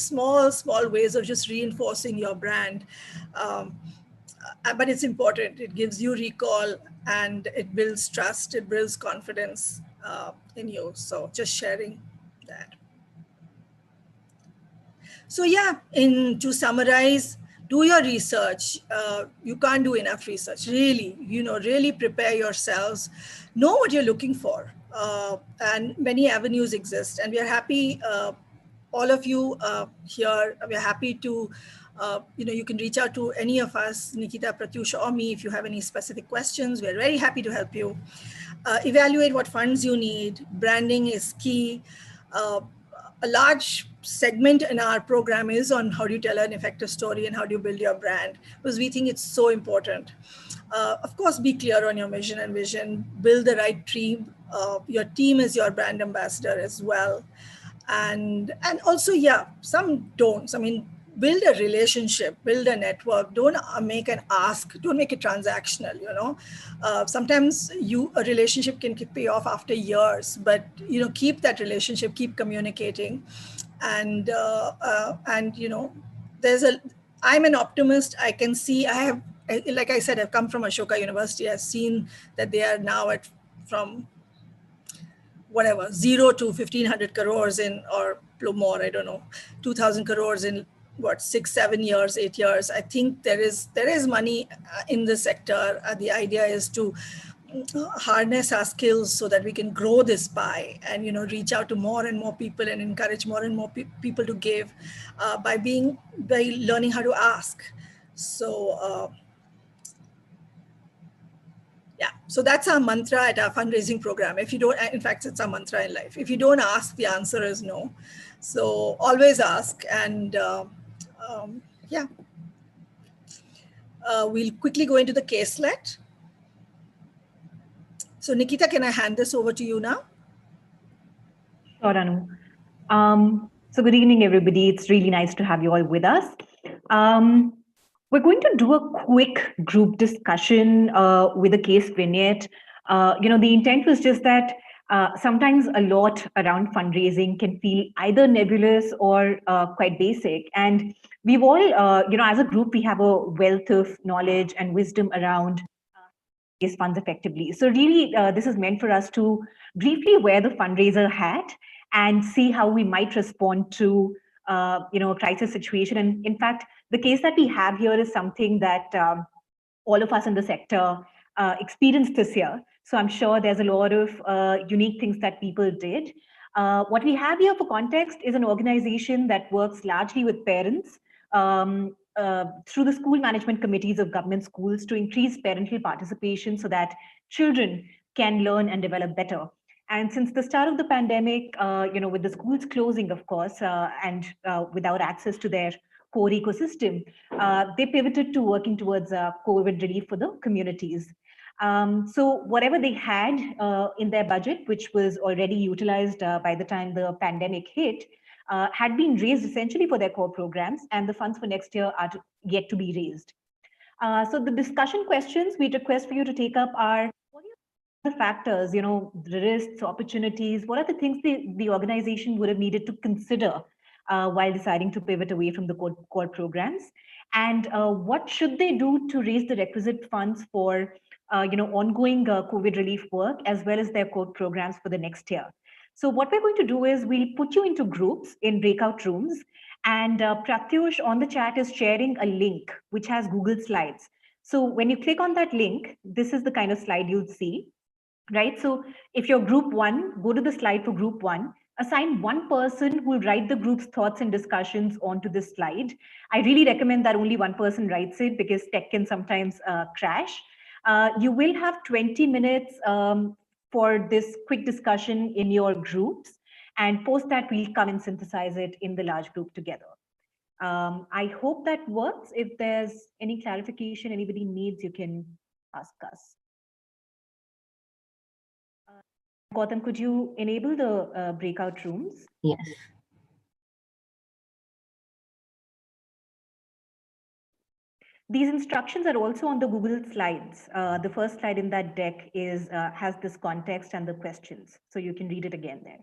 small ways of just reinforcing your brand. But it's important. It gives you recall and it builds trust. It builds confidence in you. So just sharing that. So yeah, to summarize, do your research. You can't do enough research. Really, really prepare yourselves. Know what you're looking for. And many avenues exist. And we are happy, all of you here, we're happy to, you can reach out to any of us, Nikita, Pratyusha, or me, if you have any specific questions. We're very happy to help you. Evaluate what funds you need. Branding is key. A large segment in our program is on how do you tell an effective story and how do you build your brand, because we think it's so important. Of course, be clear on your mission and vision, build the right team. Your team is your brand ambassador as well. And also, yeah, some don't. I mean, build a relationship, build a network. Don't make an ask. Don't make it transactional. Sometimes a relationship can pay off after years, but keep that relationship, keep communicating, and I'm an optimist. I can see. Like I said, I've come from Ashoka University. I've seen that they are now from 0 to 1,500 crores or more, I don't know, 2,000 crores in 6, 7 years, 8 years. I think there is money in the sector. The idea is to harness our skills so that we can grow this pie and reach out to more and more people and encourage more and more people to give by learning how to ask. So yeah, so that's our mantra at our fundraising program. If you don't, in fact, it's our mantra in life. If you don't ask, the answer is no. So always ask. And yeah, we'll quickly go into the caselet. So Nikita, can I hand this over to you now? Sure, Anu. So good evening, everybody. It's really nice to have you all with us. We're going to do a quick group discussion with a case vignette. The intent was just that sometimes a lot around fundraising can feel either nebulous or quite basic. And we've all, as a group, we have a wealth of knowledge and wisdom around raise funds effectively. So really, this is meant for us to briefly wear the fundraiser hat and see how we might respond to a crisis situation. And in fact, the case that we have here is something that all of us in the sector experienced this year. So I'm sure there's a lot of unique things that people did. What we have here for context is an organization that works largely with parents through the school management committees of government schools to increase parental participation so that children can learn and develop better. And since the start of the pandemic, with the schools closing, of course, and without access to their core ecosystem, they pivoted to working towards COVID relief for the communities. So whatever they had in their budget, which was already utilized by the time the pandemic hit, had been raised essentially for their core programs, and the funds for next year are yet to be raised. So the discussion questions we request for you to take up are, what are the factors, the risks, opportunities, what are the things the organization would have needed to consider while deciding to pivot away from the core programs? And what should they do to raise the requisite funds for ongoing COVID relief work, as well as their core programs for the next year? So what we're going to do is we'll put you into groups in breakout rooms, and Pratyush on the chat is sharing a link which has Google Slides. So when you click on that link, this is the kind of slide you'll see, right? So if you're group one, go to the slide for group one, assign one person who will write the group's thoughts and discussions onto this slide. I really recommend that only one person writes it because tech can sometimes crash. You will have 20 minutes for this quick discussion in your groups, and post that we'll come and synthesize it in the large group together. I hope that works. If there's any clarification anybody needs, you can ask us. Gautam, could you enable the breakout rooms? Yes. These instructions are also on the Google Slides. The first slide in that deck is has this context and the questions, so you can read it again there.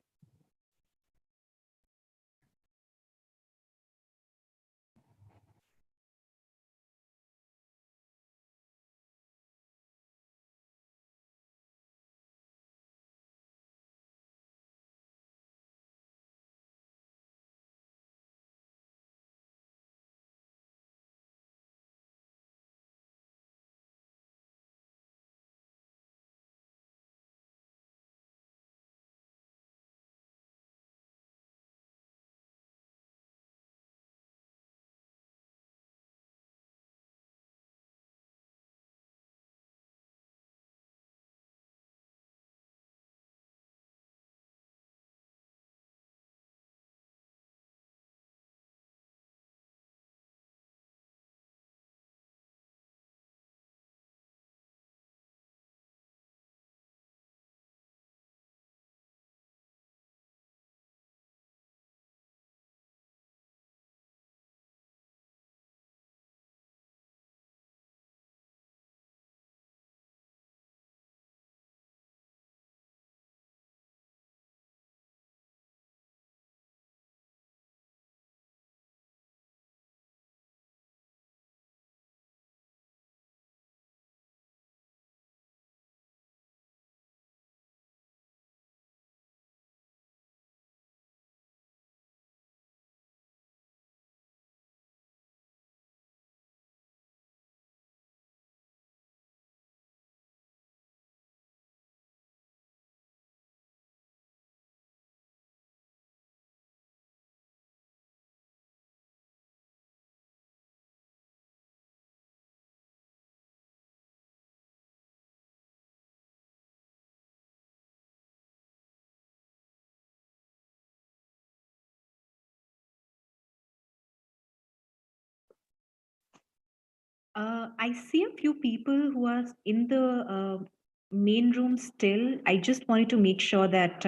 I see a few people who are in the main room still. I just wanted to make sure that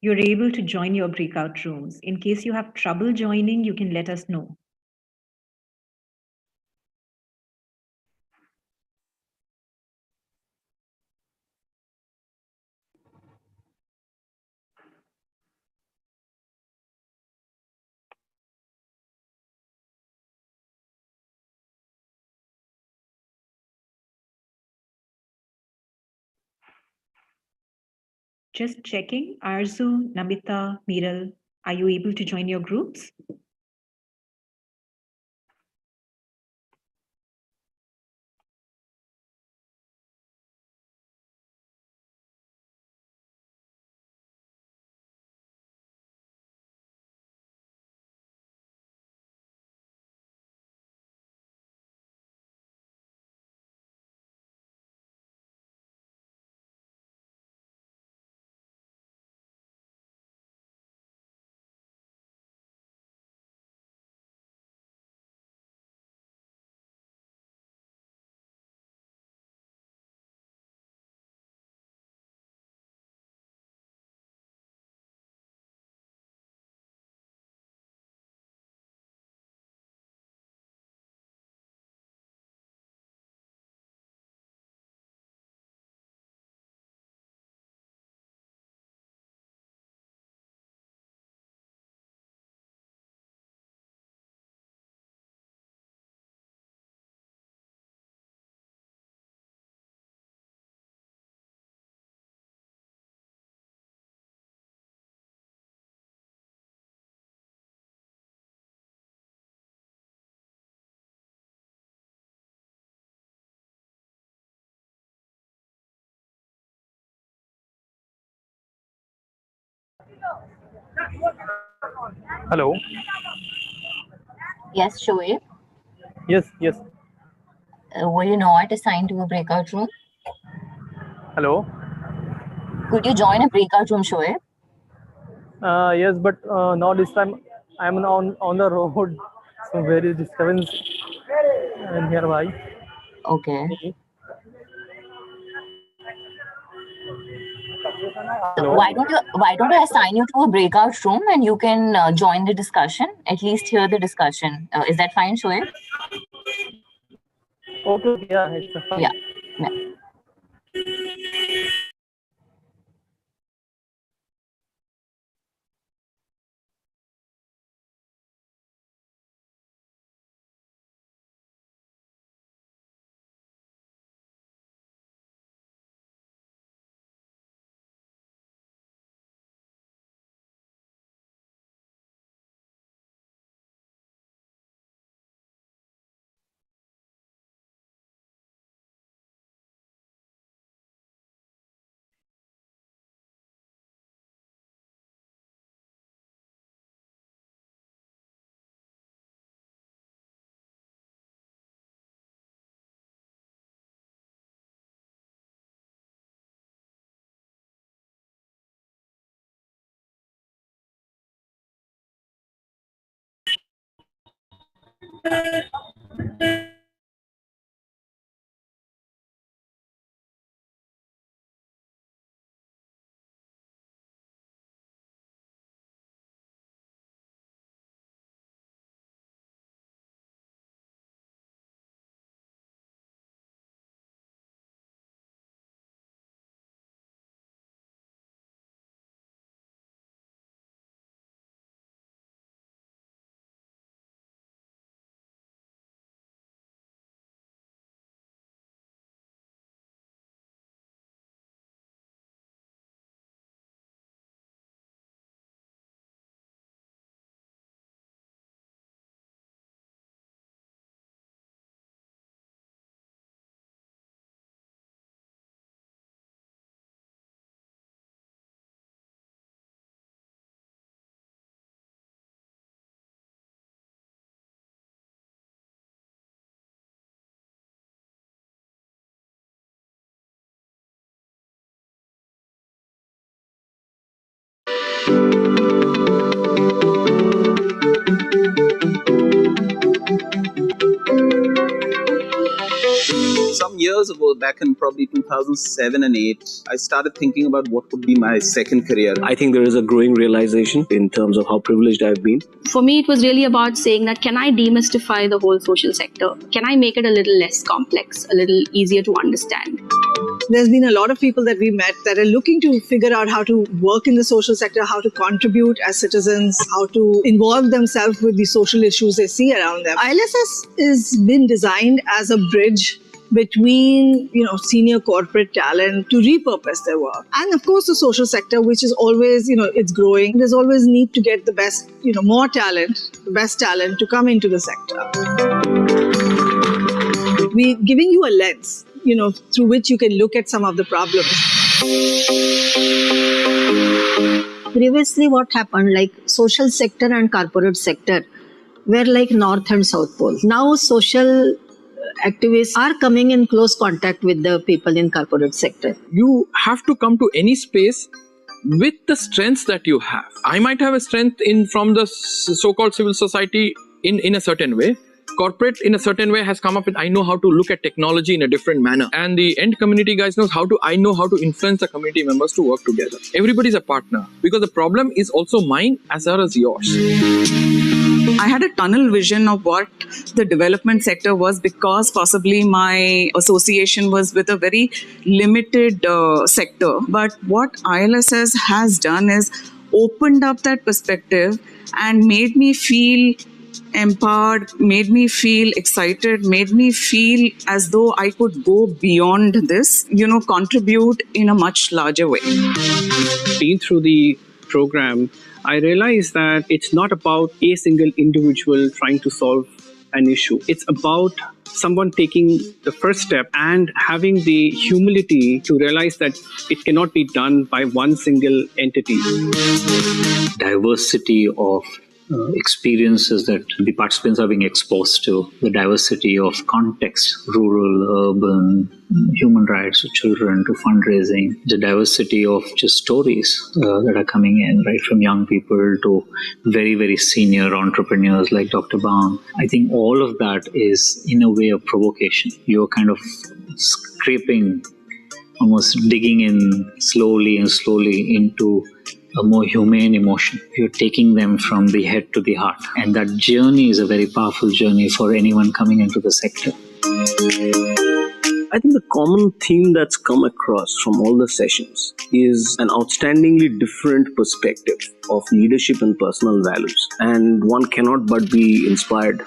you're able to join your breakout rooms. In case you have trouble joining, you can let us know. Just checking. Arzu, Namita, Miral, are you able to join your groups? Hello. Yes, Shoaib. Yes, yes. Were you not assigned to a breakout room? Hello. Could you join a breakout room, Shoaib? Yes, but now this time I'm on the road, so there is disturbance nearby. Okay. Hello. Why don't I assign you to a breakout room and you can join the discussion, at least hear the discussion. Is that fine, Shoaib? Okay, yeah, it's fine. Yeah. Some years ago, back in probably 2007 and 8, I started thinking about what would be my second career. I think there is a growing realization in terms of how privileged I've been. For me, it was really about saying that can I demystify the whole social sector? Can I make it a little less complex, a little easier to understand? There's been a lot of people that we met that are looking to figure out how to work in the social sector, how to contribute as citizens, how to involve themselves with the social issues they see around them. ILSS has been designed as a bridge between senior corporate talent to repurpose their work. And of course the social sector, which is always it's growing. There's always need to get the best, more talent, the best talent to come into the sector. We're giving you a lens, through which you can look at some of the problems. Previously, what happened, like social sector and corporate sector were like North and South Pole. Now, social activists are coming in close contact with the people in corporate sector. You have to come to any space with the strengths that you have. I might have a strength from the so-called civil society in a certain way. Corporate in a certain way has come up with, I know how to look at technology in a different manner. And the end community guys I know how to influence the community members to work together. Everybody's a partner because the problem is also mine as well as yours. I had a tunnel vision of what the development sector was because possibly my association was with a very limited sector. But what ILSS has done is opened up that perspective and made me feel empowered, made me feel excited, made me feel as though I could go beyond this, contribute in a much larger way. Been through the program, I realized that it's not about a single individual trying to solve an issue. It's about someone taking the first step and having the humility to realize that it cannot be done by one single entity. Diversity of experiences that the participants are being exposed to, the diversity of context, rural, urban, human rights of children to fundraising, the diversity of just stories that are coming in, right, from young people to very, very senior entrepreneurs like Dr. Baum. I think all of that is in a way of provocation. You're kind of scraping, almost digging in slowly into a more humane emotion. You're taking them from the head to the heart. And that journey is a very powerful journey for anyone coming into the sector. I think the common theme that's come across from all the sessions is an outstandingly different perspective of leadership and personal values. And one cannot but be inspired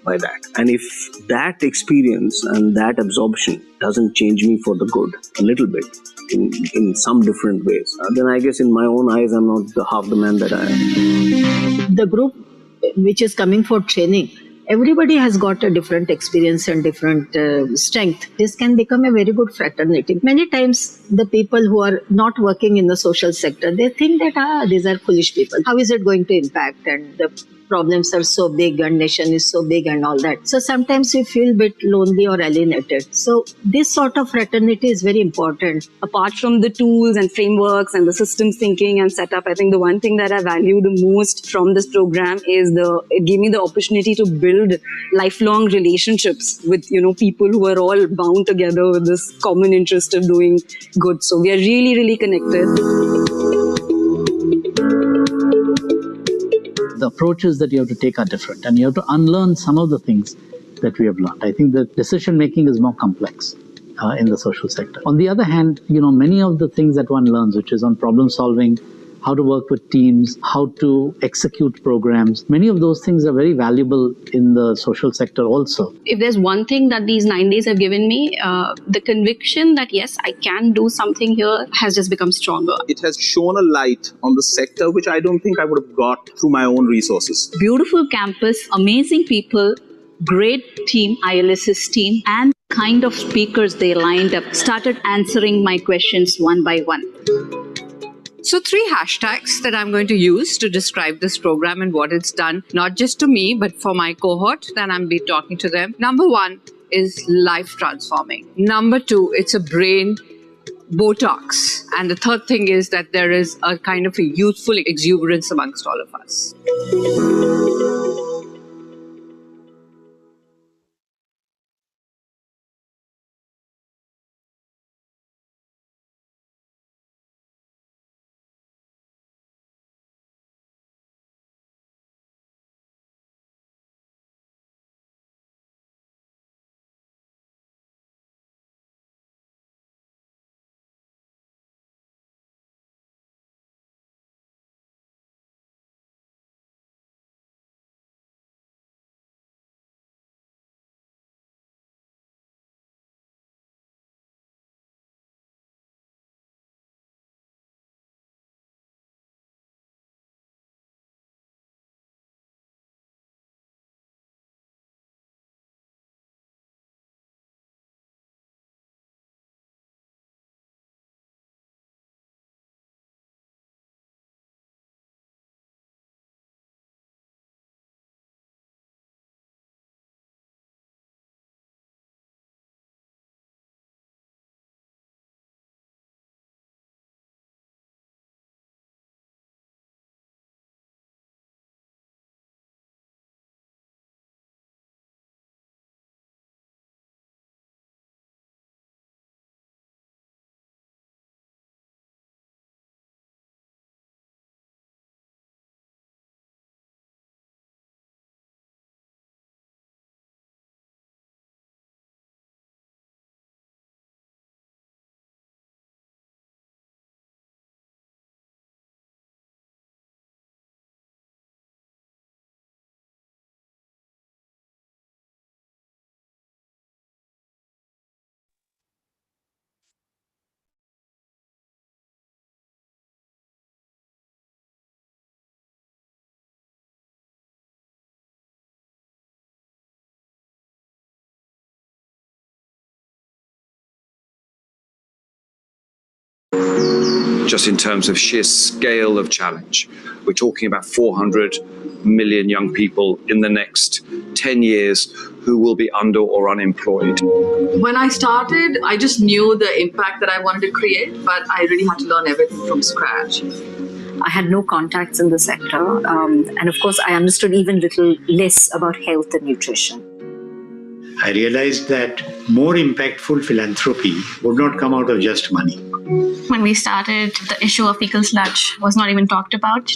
by that. And if that experience and that absorption doesn't change me for the good a little bit, in some different ways, then I guess in my own eyes, I'm not half the man that I am. The group which is coming for training, everybody has got a different experience and different strength. This can become a very good fraternity. Many times the people who are not working in the social sector, they think that these are foolish people. How is it going to impact? And the problems are so big and nation is so big and all that. So sometimes we feel a bit lonely or alienated. So this sort of fraternity is very important. Apart from the tools and frameworks and the systems thinking and setup, I think the one thing that I value the most from this program is it gave me the opportunity to build lifelong relationships with people who are all bound together with this common interest of doing good. So we are really, really connected. The approaches that you have to take are different, and you have to unlearn some of the things that we have learned. I think that decision making is more complex in the social sector. On the other hand, many of the things that one learns, which is on problem solving, how to work with teams, how to execute programs, many of those things are very valuable in the social sector also. If there's one thing that these 9 days have given me, the conviction that yes, I can do something here has just become stronger. It has shown a light on the sector which I don't think I would have got through my own resources. Beautiful campus, amazing people, great team, ILSS team, and kind of speakers they lined up started answering my questions one by one. So 3 hashtags that I'm going to use to describe this program and what it's done, not just to me, but for my cohort that I'm be talking to them. Number 1 is life transforming. Number 2, it's a brain Botox. And the third thing is that there is a kind of a youthful exuberance amongst all of us. just in terms of sheer scale of challenge. We're talking about 400 million young people in the next 10 years who will be under or unemployed. When I started, I just knew the impact that I wanted to create, but I really had to learn everything from scratch. I had no contacts in the sector, and of course I understood even little less about health and nutrition. I realized that more impactful philanthropy would not come out of just money. When we started, the issue of fecal sludge was not even talked about.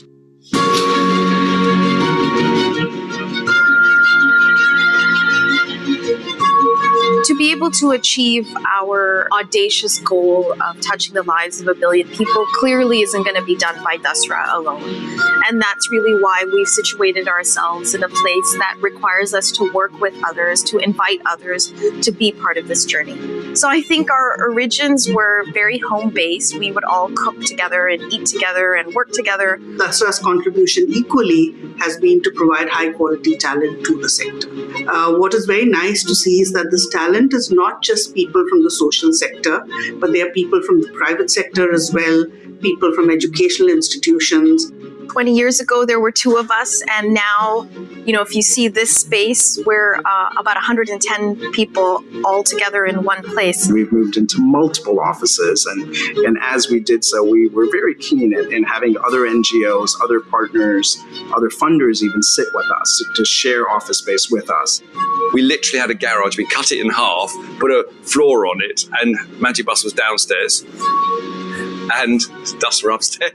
To be able to achieve our audacious goal of touching the lives of 1 billion people clearly isn't going to be done by Dasra alone. And that's really why we've situated ourselves in a place that requires us to work with others, to invite others to be part of this journey. So I think our origins were very home-based. We would all cook together and eat together and work together. Dasra's contribution equally has been to provide high-quality talent to the sector. What is very nice to see is that this talent is not just people from the social sector, but they are people from the private sector as well, people from educational institutions. 20 years ago, there were 2 of us, and now, if you see this space, we're about 110 people all together in one place. We've moved into multiple offices, and as we did so, we were very keen in having other NGOs, other partners, other funders even sit with us to share office space with us. We literally had a garage, we cut it in half, put a floor on it, and Magic Bus was downstairs, and Dasra upstairs.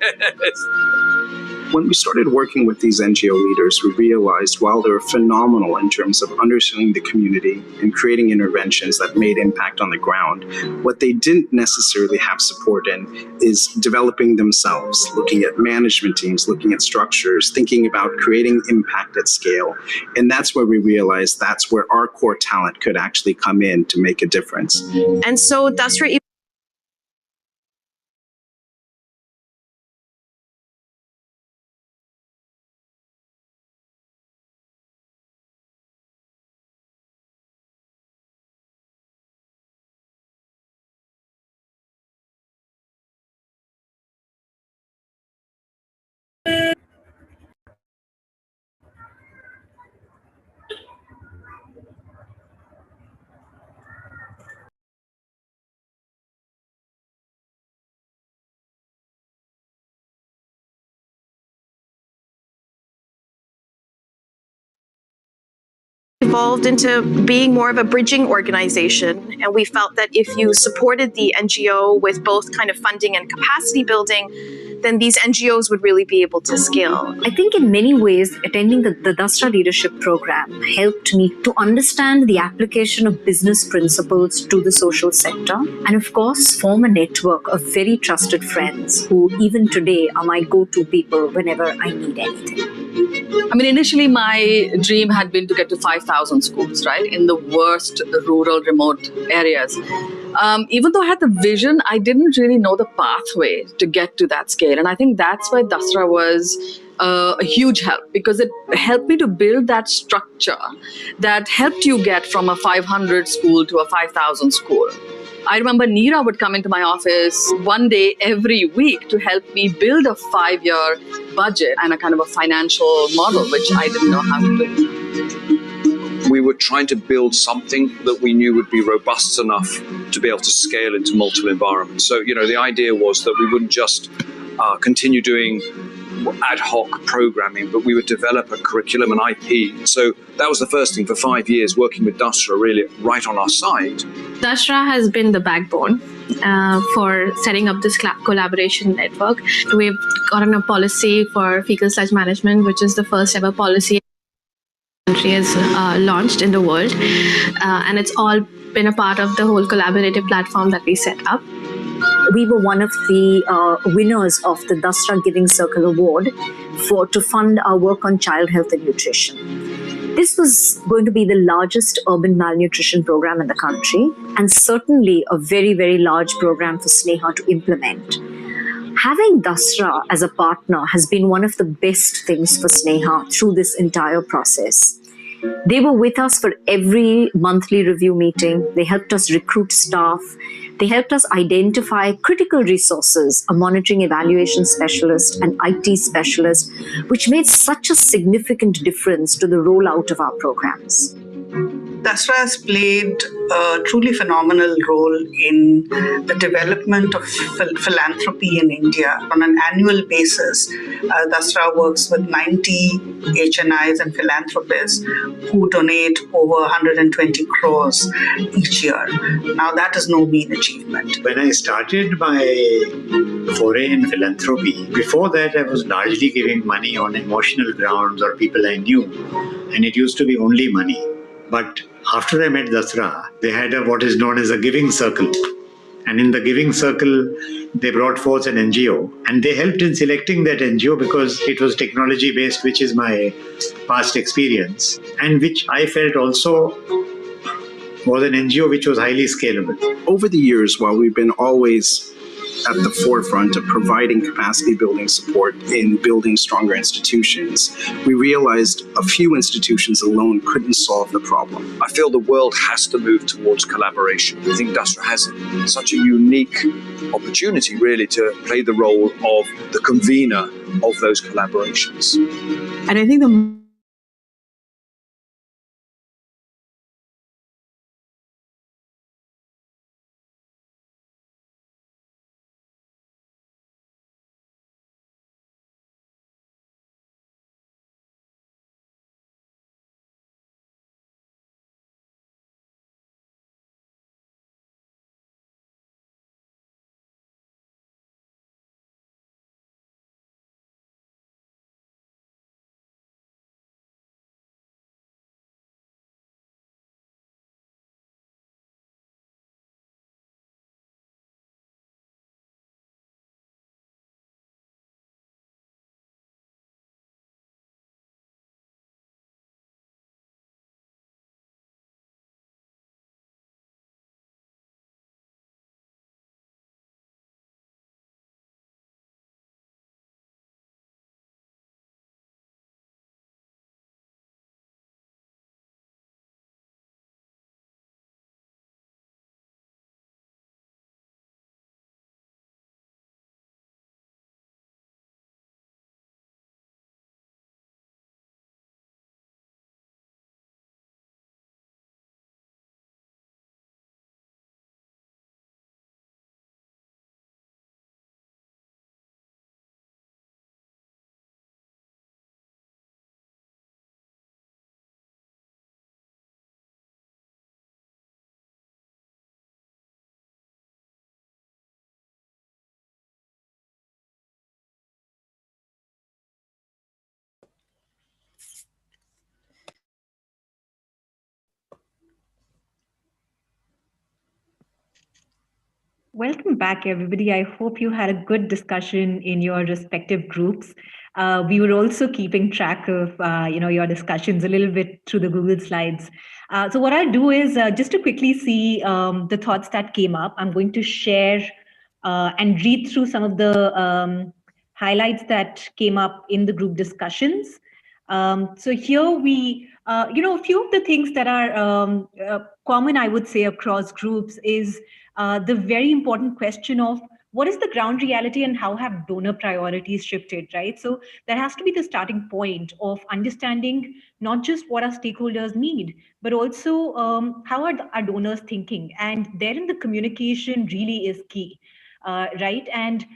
When we started working with these NGO leaders, we realized while they were phenomenal in terms of understanding the community and creating interventions that made impact on the ground, what they didn't necessarily have support in is developing themselves, looking at management teams, looking at structures, thinking about creating impact at scale. And that's where we realized that's where our core talent could actually come in to make a difference. And so Dasra evolved into being more of a bridging organization, and we felt that if you supported the NGO with both kind of funding and capacity building, then these NGOs would really be able to scale. I think in many ways, attending the Dasra Leadership Program helped me to understand the application of business principles to the social sector, and of course, form a network of very trusted friends who even today are my go-to people whenever I need anything. I mean, initially my dream had been to get to 5,000 schools, right, in the worst rural, remote areas. Even though I had the vision, I didn't really know the pathway to get to that scale. And I think that's why Dasra was a huge help, because it helped me to build that structure that helped you get from a 500 school to a 5,000 school. I remember Neera would come into my office one day every week to help me build a 5-year budget and a kind of a financial model, which I didn't know how to do. We were trying to build something that we knew would be robust enough to be able to scale into multiple environments. So, the idea was that we wouldn't just continue doing ad hoc programming, but we would develop a curriculum and IP. So that was the first thing for 5 years, working with Dasra really right on our side. Dasra has been the backbone for setting up this collaboration network. We've gotten a policy for fecal sludge management, which is the first ever policy the country has launched in the world. And it's all been a part of the whole collaborative platform that we set up. We were one of the winners of the Dasra Giving Circle Award to fund our work on child health and nutrition. This was going to be the largest urban malnutrition program in the country, and certainly a very, very large program for Sneha to implement. Having Dasra as a partner has been one of the best things for Sneha through this entire process. They were with us for every monthly review meeting. They helped us recruit staff. They helped us identify critical resources, a monitoring evaluation specialist, an IT specialist, which made such a significant difference to the rollout of our programs. Dasra has played a truly phenomenal role in the development of philanthropy in India. On an annual basis, Dasra works with 90 HNIs and philanthropists who donate over 120 crores each year. Now, that is no mean achievement. When I started my foray in philanthropy, before that I was largely giving money on emotional grounds or people I knew, and it used to be only money. But after I met Dasra, they had what is known as a giving circle. And in the giving circle, they brought forth an NGO, and they helped in selecting that NGO because it was technology-based, which is my past experience, and which I felt also was an NGO which was highly scalable. Over the years, while we've been always at the forefront of providing capacity building support in building stronger institutions, we realized a few institutions alone couldn't solve the problem. I feel the world has to move towards collaboration. I think Dasra has such a unique opportunity really to play the role of the convener of those collaborations. And I think the Welcome back, everybody. I hope you had a good discussion in your respective groups. We were also keeping track of your discussions a little bit through the Google Slides. So what I'll do is just to quickly see the thoughts that came up, I'm going to share and read through some of the highlights that came up in the group discussions. So here we, a few of the things that are common, I would say, across groups is the very important question of what is the ground reality and how have donor priorities shifted, right? So that has to be the starting point of understanding not just what our stakeholders need, but also how are our donors thinking. And therein the communication really is key, right? And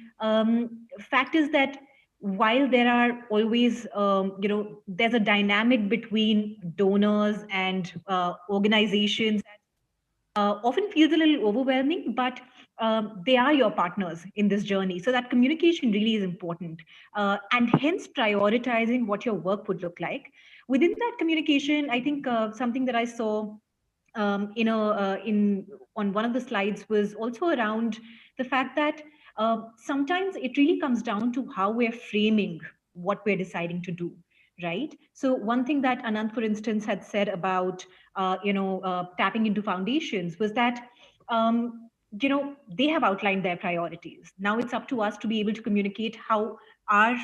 fact is that while there are always, there's a dynamic between donors and organizations, often feels a little overwhelming, but they are your partners in this journey. So that communication really is important, and hence prioritizing what your work would look like. Within that communication, I think something that I saw on one of the slides was also around the fact that sometimes it really comes down to how we're framing what we're deciding to do, right? So one thing that Anant, for instance, had said about tapping into foundations was that they have outlined their priorities. Now it's up to us to be able to communicate how our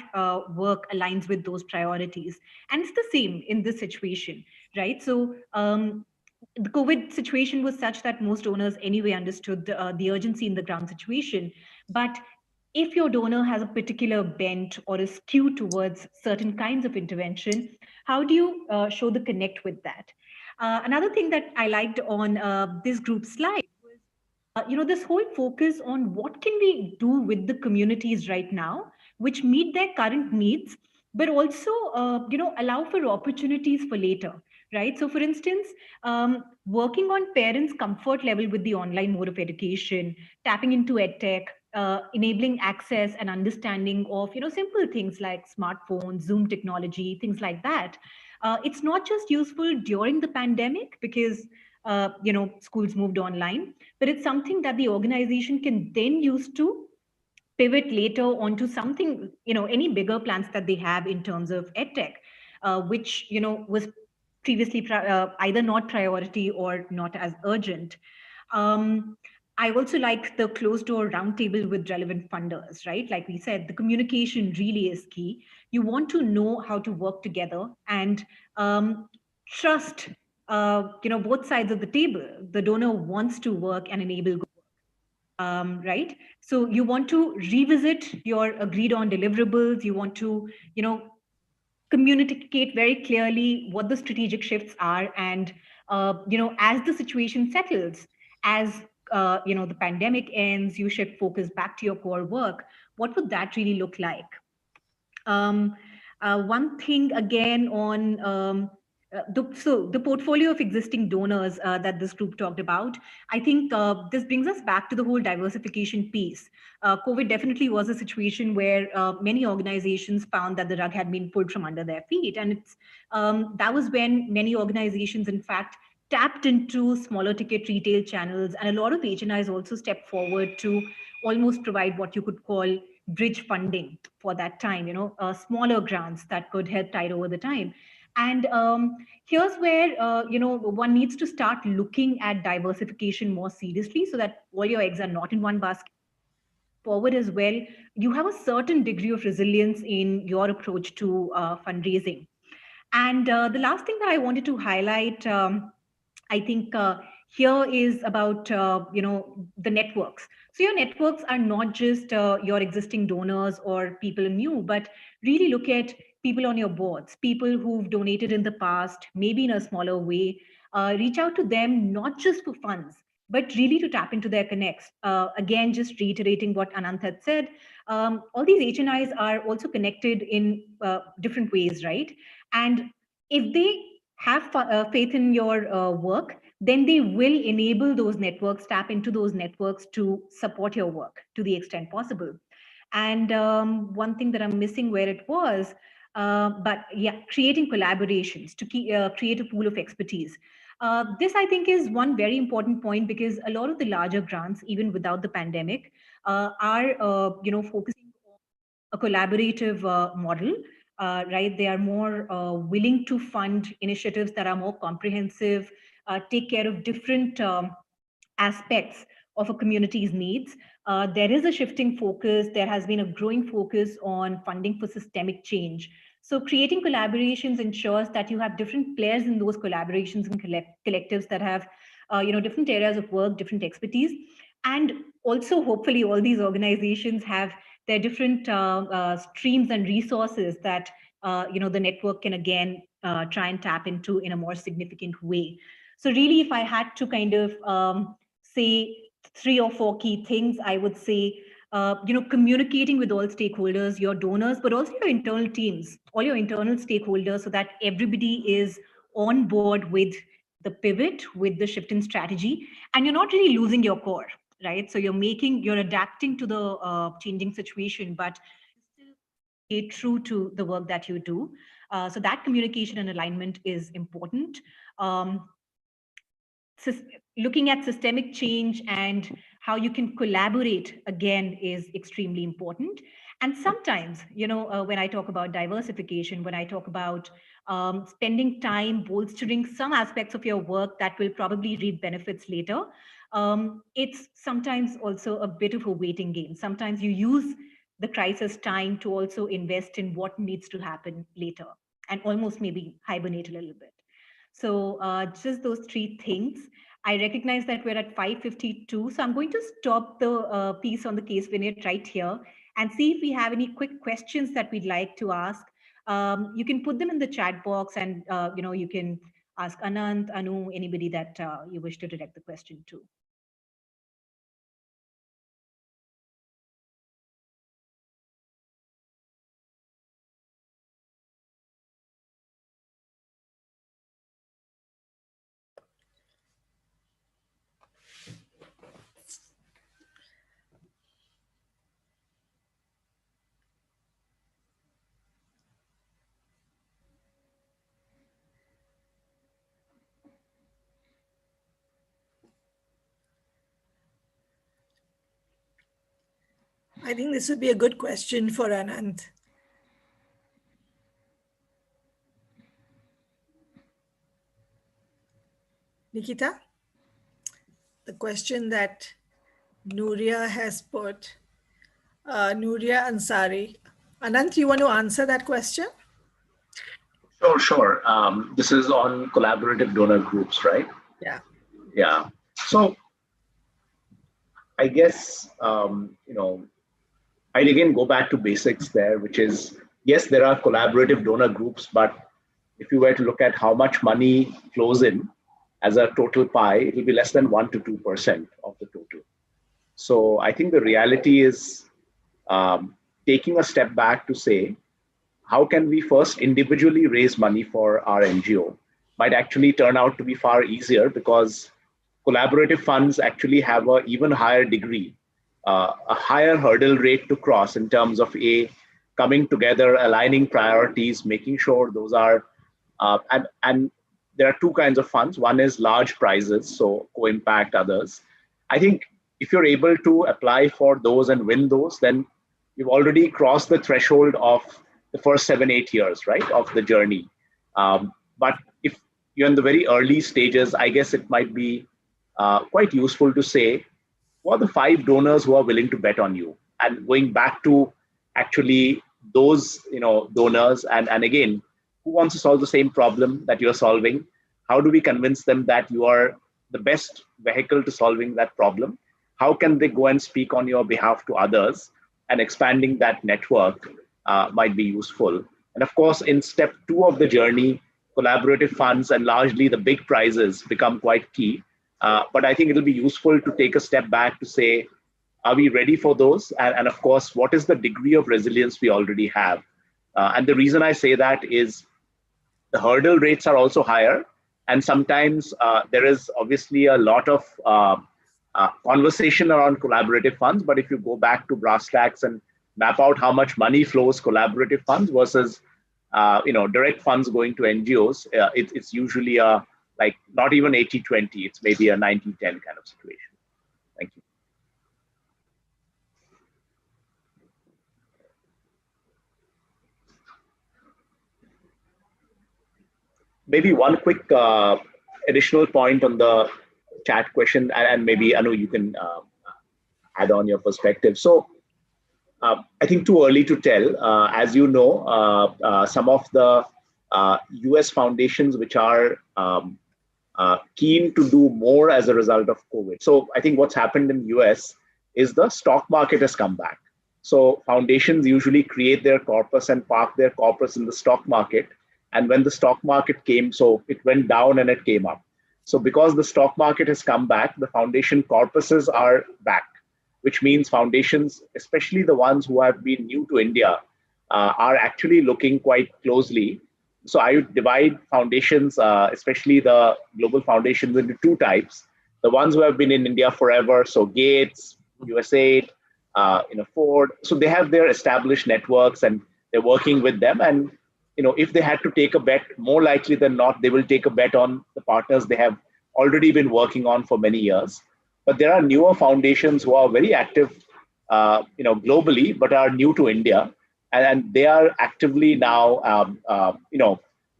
work aligns with those priorities. And it's the same in this situation, right? So the COVID situation was such that most donors anyway understood the urgency in the ground situation. But if your donor has a particular bent or a skew towards certain kinds of intervention, how do you show the connect with that? Another thing that I liked on this group slide was, this whole focus on what can we do with the communities right now, which meet their current needs, but also, allow for opportunities for later, right? So for instance, working on parents' comfort level with the online mode of education, tapping into edtech, enabling access and understanding of, simple things like smartphones, Zoom technology, things like that. It's not just useful during the pandemic because schools moved online, but it's something that the organization can then use to pivot later onto something, any bigger plans that they have in terms of edtech, which, was previously either not priority or not as urgent. I also like the closed door roundtable with relevant funders, right? Like we said, the communication really is key. You want to know how to work together and trust, both sides of the table. The donor wants to work and enable good work, right? So you want to revisit your agreed on deliverables. You want to, communicate very clearly what the strategic shifts are, and as the situation settles, as the pandemic ends, you shift focus back to your core work. What would that really look like? One thing again on the portfolio of existing donors that this group talked about, I think this brings us back to the whole diversification piece. COVID definitely was a situation where many organizations found that the rug had been pulled from under their feet. And that was when many organizations, in fact, tapped into smaller ticket retail channels. And a lot of HNIs also stepped forward to almost provide what you could call bridge funding for that time, smaller grants that could help tide over the time. And here's where, one needs to start looking at diversification more seriously so that all your eggs are not in one basket. Forward as well, you have a certain degree of resilience in your approach to fundraising. And the last thing that I wanted to highlight, I think here is about, the networks. So your networks are not just your existing donors or people new, but really look at people on your boards, people who've donated in the past, maybe in a smaller way. Reach out to them, not just for funds, but really to tap into their connects. Again, just reiterating what Anant had said, all these HNIs are also connected in different ways, right? And if they have faith in your work, then they will enable those networks, tap into those networks to support your work to the extent possible. And one thing that I'm missing where it was, but yeah, creating collaborations to create a pool of expertise. This, I think, is one very important point because a lot of the larger grants, even without the pandemic, are focusing on a collaborative model. Right, they are more willing to fund initiatives that are more comprehensive, take care of different aspects of a community's needs. There is a shifting focus. There has been a growing focus on funding for systemic change. So creating collaborations ensures that you have different players in those collaborations and collectives that have, different areas of work, different expertise. And also, hopefully, all these organizations have their different streams and resources that, the network can again try and tap into in a more significant way. So really, if I had to kind of say 3 or 4 key things, I would say, communicating with all stakeholders, your donors, but also your internal teams, all your internal stakeholders, so that everybody is on board with the pivot, with the shift in strategy, and you're not really losing your core, right? So you're adapting to the changing situation, but still stay true to the work that you do. So that communication and alignment is important. Looking at systemic change and how you can collaborate again is extremely important. And sometimes, when I talk about diversification, when I talk about spending time bolstering some aspects of your work that will probably reap benefits later, it's sometimes also a bit of a waiting game. Sometimes you use the crisis time to also invest in what needs to happen later and almost maybe hibernate a little bit. So just those three things. I recognize that we're at 5:52, so I'm going to stop the piece on the case vignette right here and see if we have any quick questions that we'd like to ask. You can put them in the chat box, and you can ask Anant, Anu, anybody that you wish to direct the question to. I think this would be a good question for Anant. Nikita, the question that Nuria has put, Nuria Ansari. Anant, you want to answer that question? Sure. This is on collaborative donor groups, right? Yeah. Yeah. So I guess, I'd again go back to basics there, which is, yes, there are collaborative donor groups, but if you were to look at how much money flows in as a total pie, it will be less than 1 to 2% of the total. So I think the reality is taking a step back to say, how can we first individually raise money for our NGO might actually turn out to be far easier, because collaborative funds actually have an even higher degree, a higher hurdle rate to cross in terms of coming together, aligning priorities, making sure those are, and there are two kinds of funds. One is large prizes, so co-impact others. I think if you're able to apply for those and win those, then you've already crossed the threshold of the first 7-8 years, right, of the journey. But if you're in the very early stages, I guess it might be quite useful to say, who are the 5 donors who are willing to bet on you? And going back to actually those donors, and again, who wants to solve the same problem that you're solving? How do we convince them that you are the best vehicle to solving that problem? How can they go and speak on your behalf to others? And expanding that network might be useful. And of course, in step 2 of the journey, collaborative funds and largely the big prizes become quite key. But I think it'll be useful to take a step back to say, are we ready for those? And of course, what is the degree of resilience we already have? And the reason I say that is the hurdle rates are also higher. And sometimes there is obviously a lot of conversation around collaborative funds. But if you go back to brass tacks and map out how much money flows collaborative funds versus direct funds going to NGOs, it's usually like not even 80-20, it's maybe a 90-10 kind of situation. Thank you. Maybe one quick additional point on the chat question, and maybe Anu, you can add on your perspective. So I think too early to tell. As you know, some of the US foundations which are keen to do more as a result of COVID. So I think what's happened in the US is the stock market has come back. So foundations usually create their corpus and park their corpus in the stock market. And when the stock market came, so it went down and it came up. So because the stock market has come back, the foundation corpuses are back, which means foundations, especially the ones who have been new to India, are actually looking quite closely. So I would divide foundations, especially the global foundations, into 2 types. The ones who have been in India forever, so Gates, USAID, Ford. So they have their established networks and they're working with them. And if they had to take a bet, more likely than not, they will take a bet on the partners they have already been working on for many years. But there are newer foundations who are very active, globally, but are new to India, and they are actively now,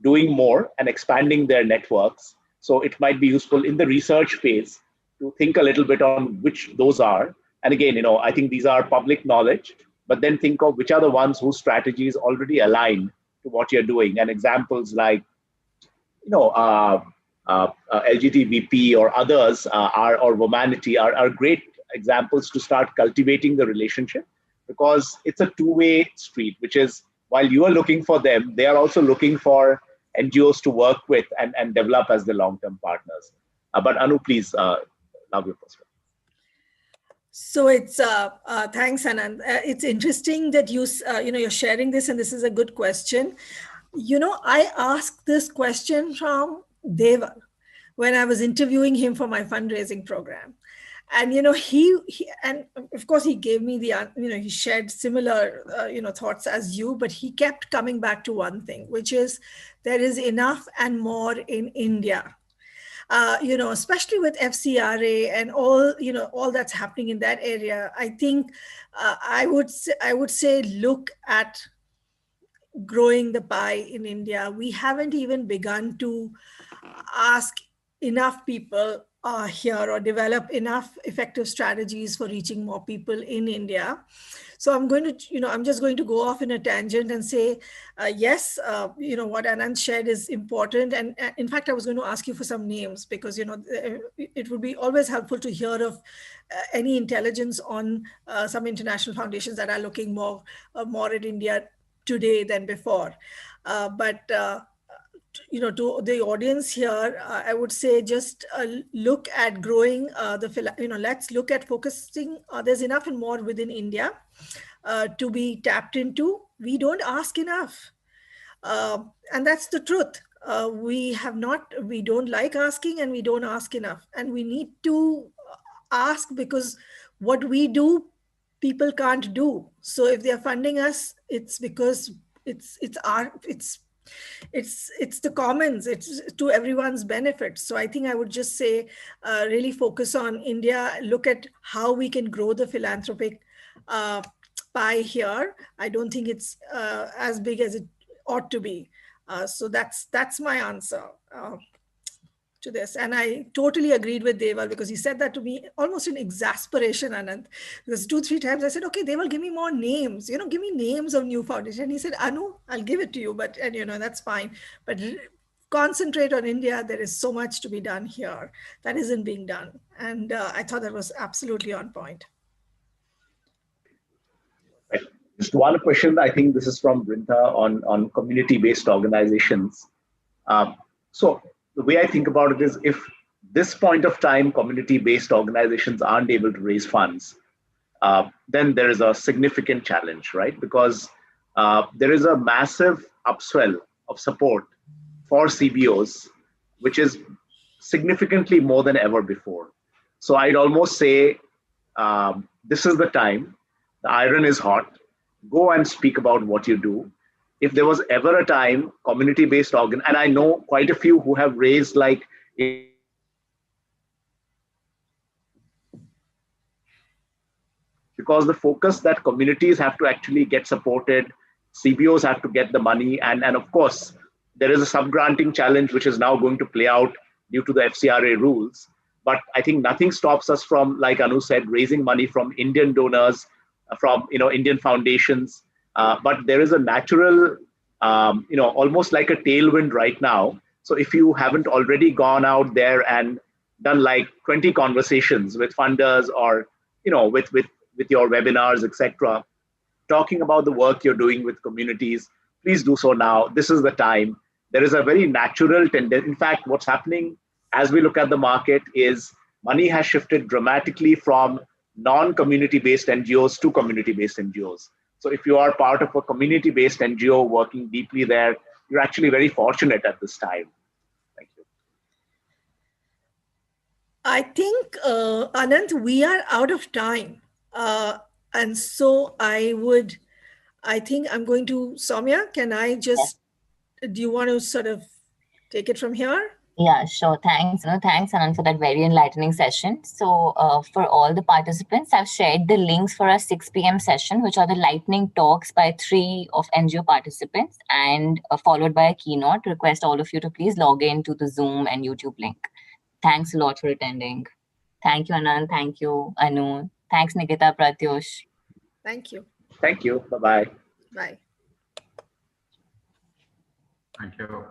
doing more and expanding their networks. So it might be useful in the research phase to think a little bit on which those are. And again, I think these are public knowledge, but then think of which are the ones whose strategies already align to what you're doing. And examples like LGBTVP or others or Womanity are great examples to start cultivating the relationship, because it's a two-way street, which is while you are looking for them, they are also looking for NGOs to work with and develop as the long-term partners. But Anu, please, love your perspective. So it's thanks, Anant. It's interesting that you're sharing this, and this is a good question. I asked this question from Deval when I was interviewing him for my fundraising program. And, he and of course, he gave me he shared similar, thoughts as you, but he kept coming back to one thing, which is there is enough and more in India. Especially with FCRA and all that's happening in that area. I think I would say look at growing the pie in India. We haven't even begun to ask enough people here or develop enough effective strategies for reaching more people in India. So I'm just going to go off in a tangent and say, yes, what Anant shared is important. And in fact, I was going to ask you for some names because, it would be always helpful to hear of any intelligence on some international foundations that are looking more at India today than before. But to the audience here, I would say just look at growing let's look at focusing. There's enough and more within India to be tapped into. We don't ask enough. And that's the truth. We don't like asking, and we don't ask enough. And we need to ask, because what we do, people can't do. So if they're funding us, it's because it's the commons, it's to everyone's benefit. So I think I would just say, really focus on India, look at how we can grow the philanthropic pie here. I don't think it's as big as it ought to be. So that's my answer to this. And I totally agreed with Deval, because he said that to me almost in exasperation, Anant. Because 2-3 times I said, okay, Deval, give me more names, give me names of new foundations. And he said, Anu, I'll give it to you, and that's fine. But concentrate on India. There is so much to be done here that isn't being done. And I thought that was absolutely on point. Just one question. I think this is from Brinta on community-based organizations. So the way I think about it is, if this point of time community-based organizations aren't able to raise funds, then there is a significant challenge, right? Because there is a massive upswell of support for CBOs, which is significantly more than ever before. So I'd almost say this is the time. The iron is hot. Go and speak about what you do. If there was ever a time community-based and I know quite a few who have raised because the focus that communities have to actually get supported, CBOs have to get the money, and of course there is a sub-granting challenge which is now going to play out due to the FCRA rules. But I think nothing stops us from, like Anu said, raising money from Indian donors, from Indian foundations. But there is a natural, almost like a tailwind right now. So if you haven't already gone out there and done 20 conversations with funders or with your webinars, etc., talking about the work you're doing with communities, please do so now. This is the time. There is a very natural tendency. In fact, what's happening as we look at the market is money has shifted dramatically from non-community-based NGOs to community-based NGOs. So if you are part of a community-based NGO working deeply there, you're actually very fortunate at this time. Thank you. I think, Anant, we are out of time. And so I think I'm going to, Soumya, can I just, do you want to sort of take it from here? Yeah, sure. Thanks. Thanks, Anant, for that very enlightening session. So for all the participants, I've shared the links for our 6 p.m. session, which are the lightning talks by 3 of NGO participants, and followed by a keynote. Request all of you to please log in to the Zoom and YouTube link. Thanks a lot for attending. Thank you, Anant. Thank you, Anu. Thanks, Nikita, Pratyush. Thank you. Thank you. Bye-bye. Bye. Thank you.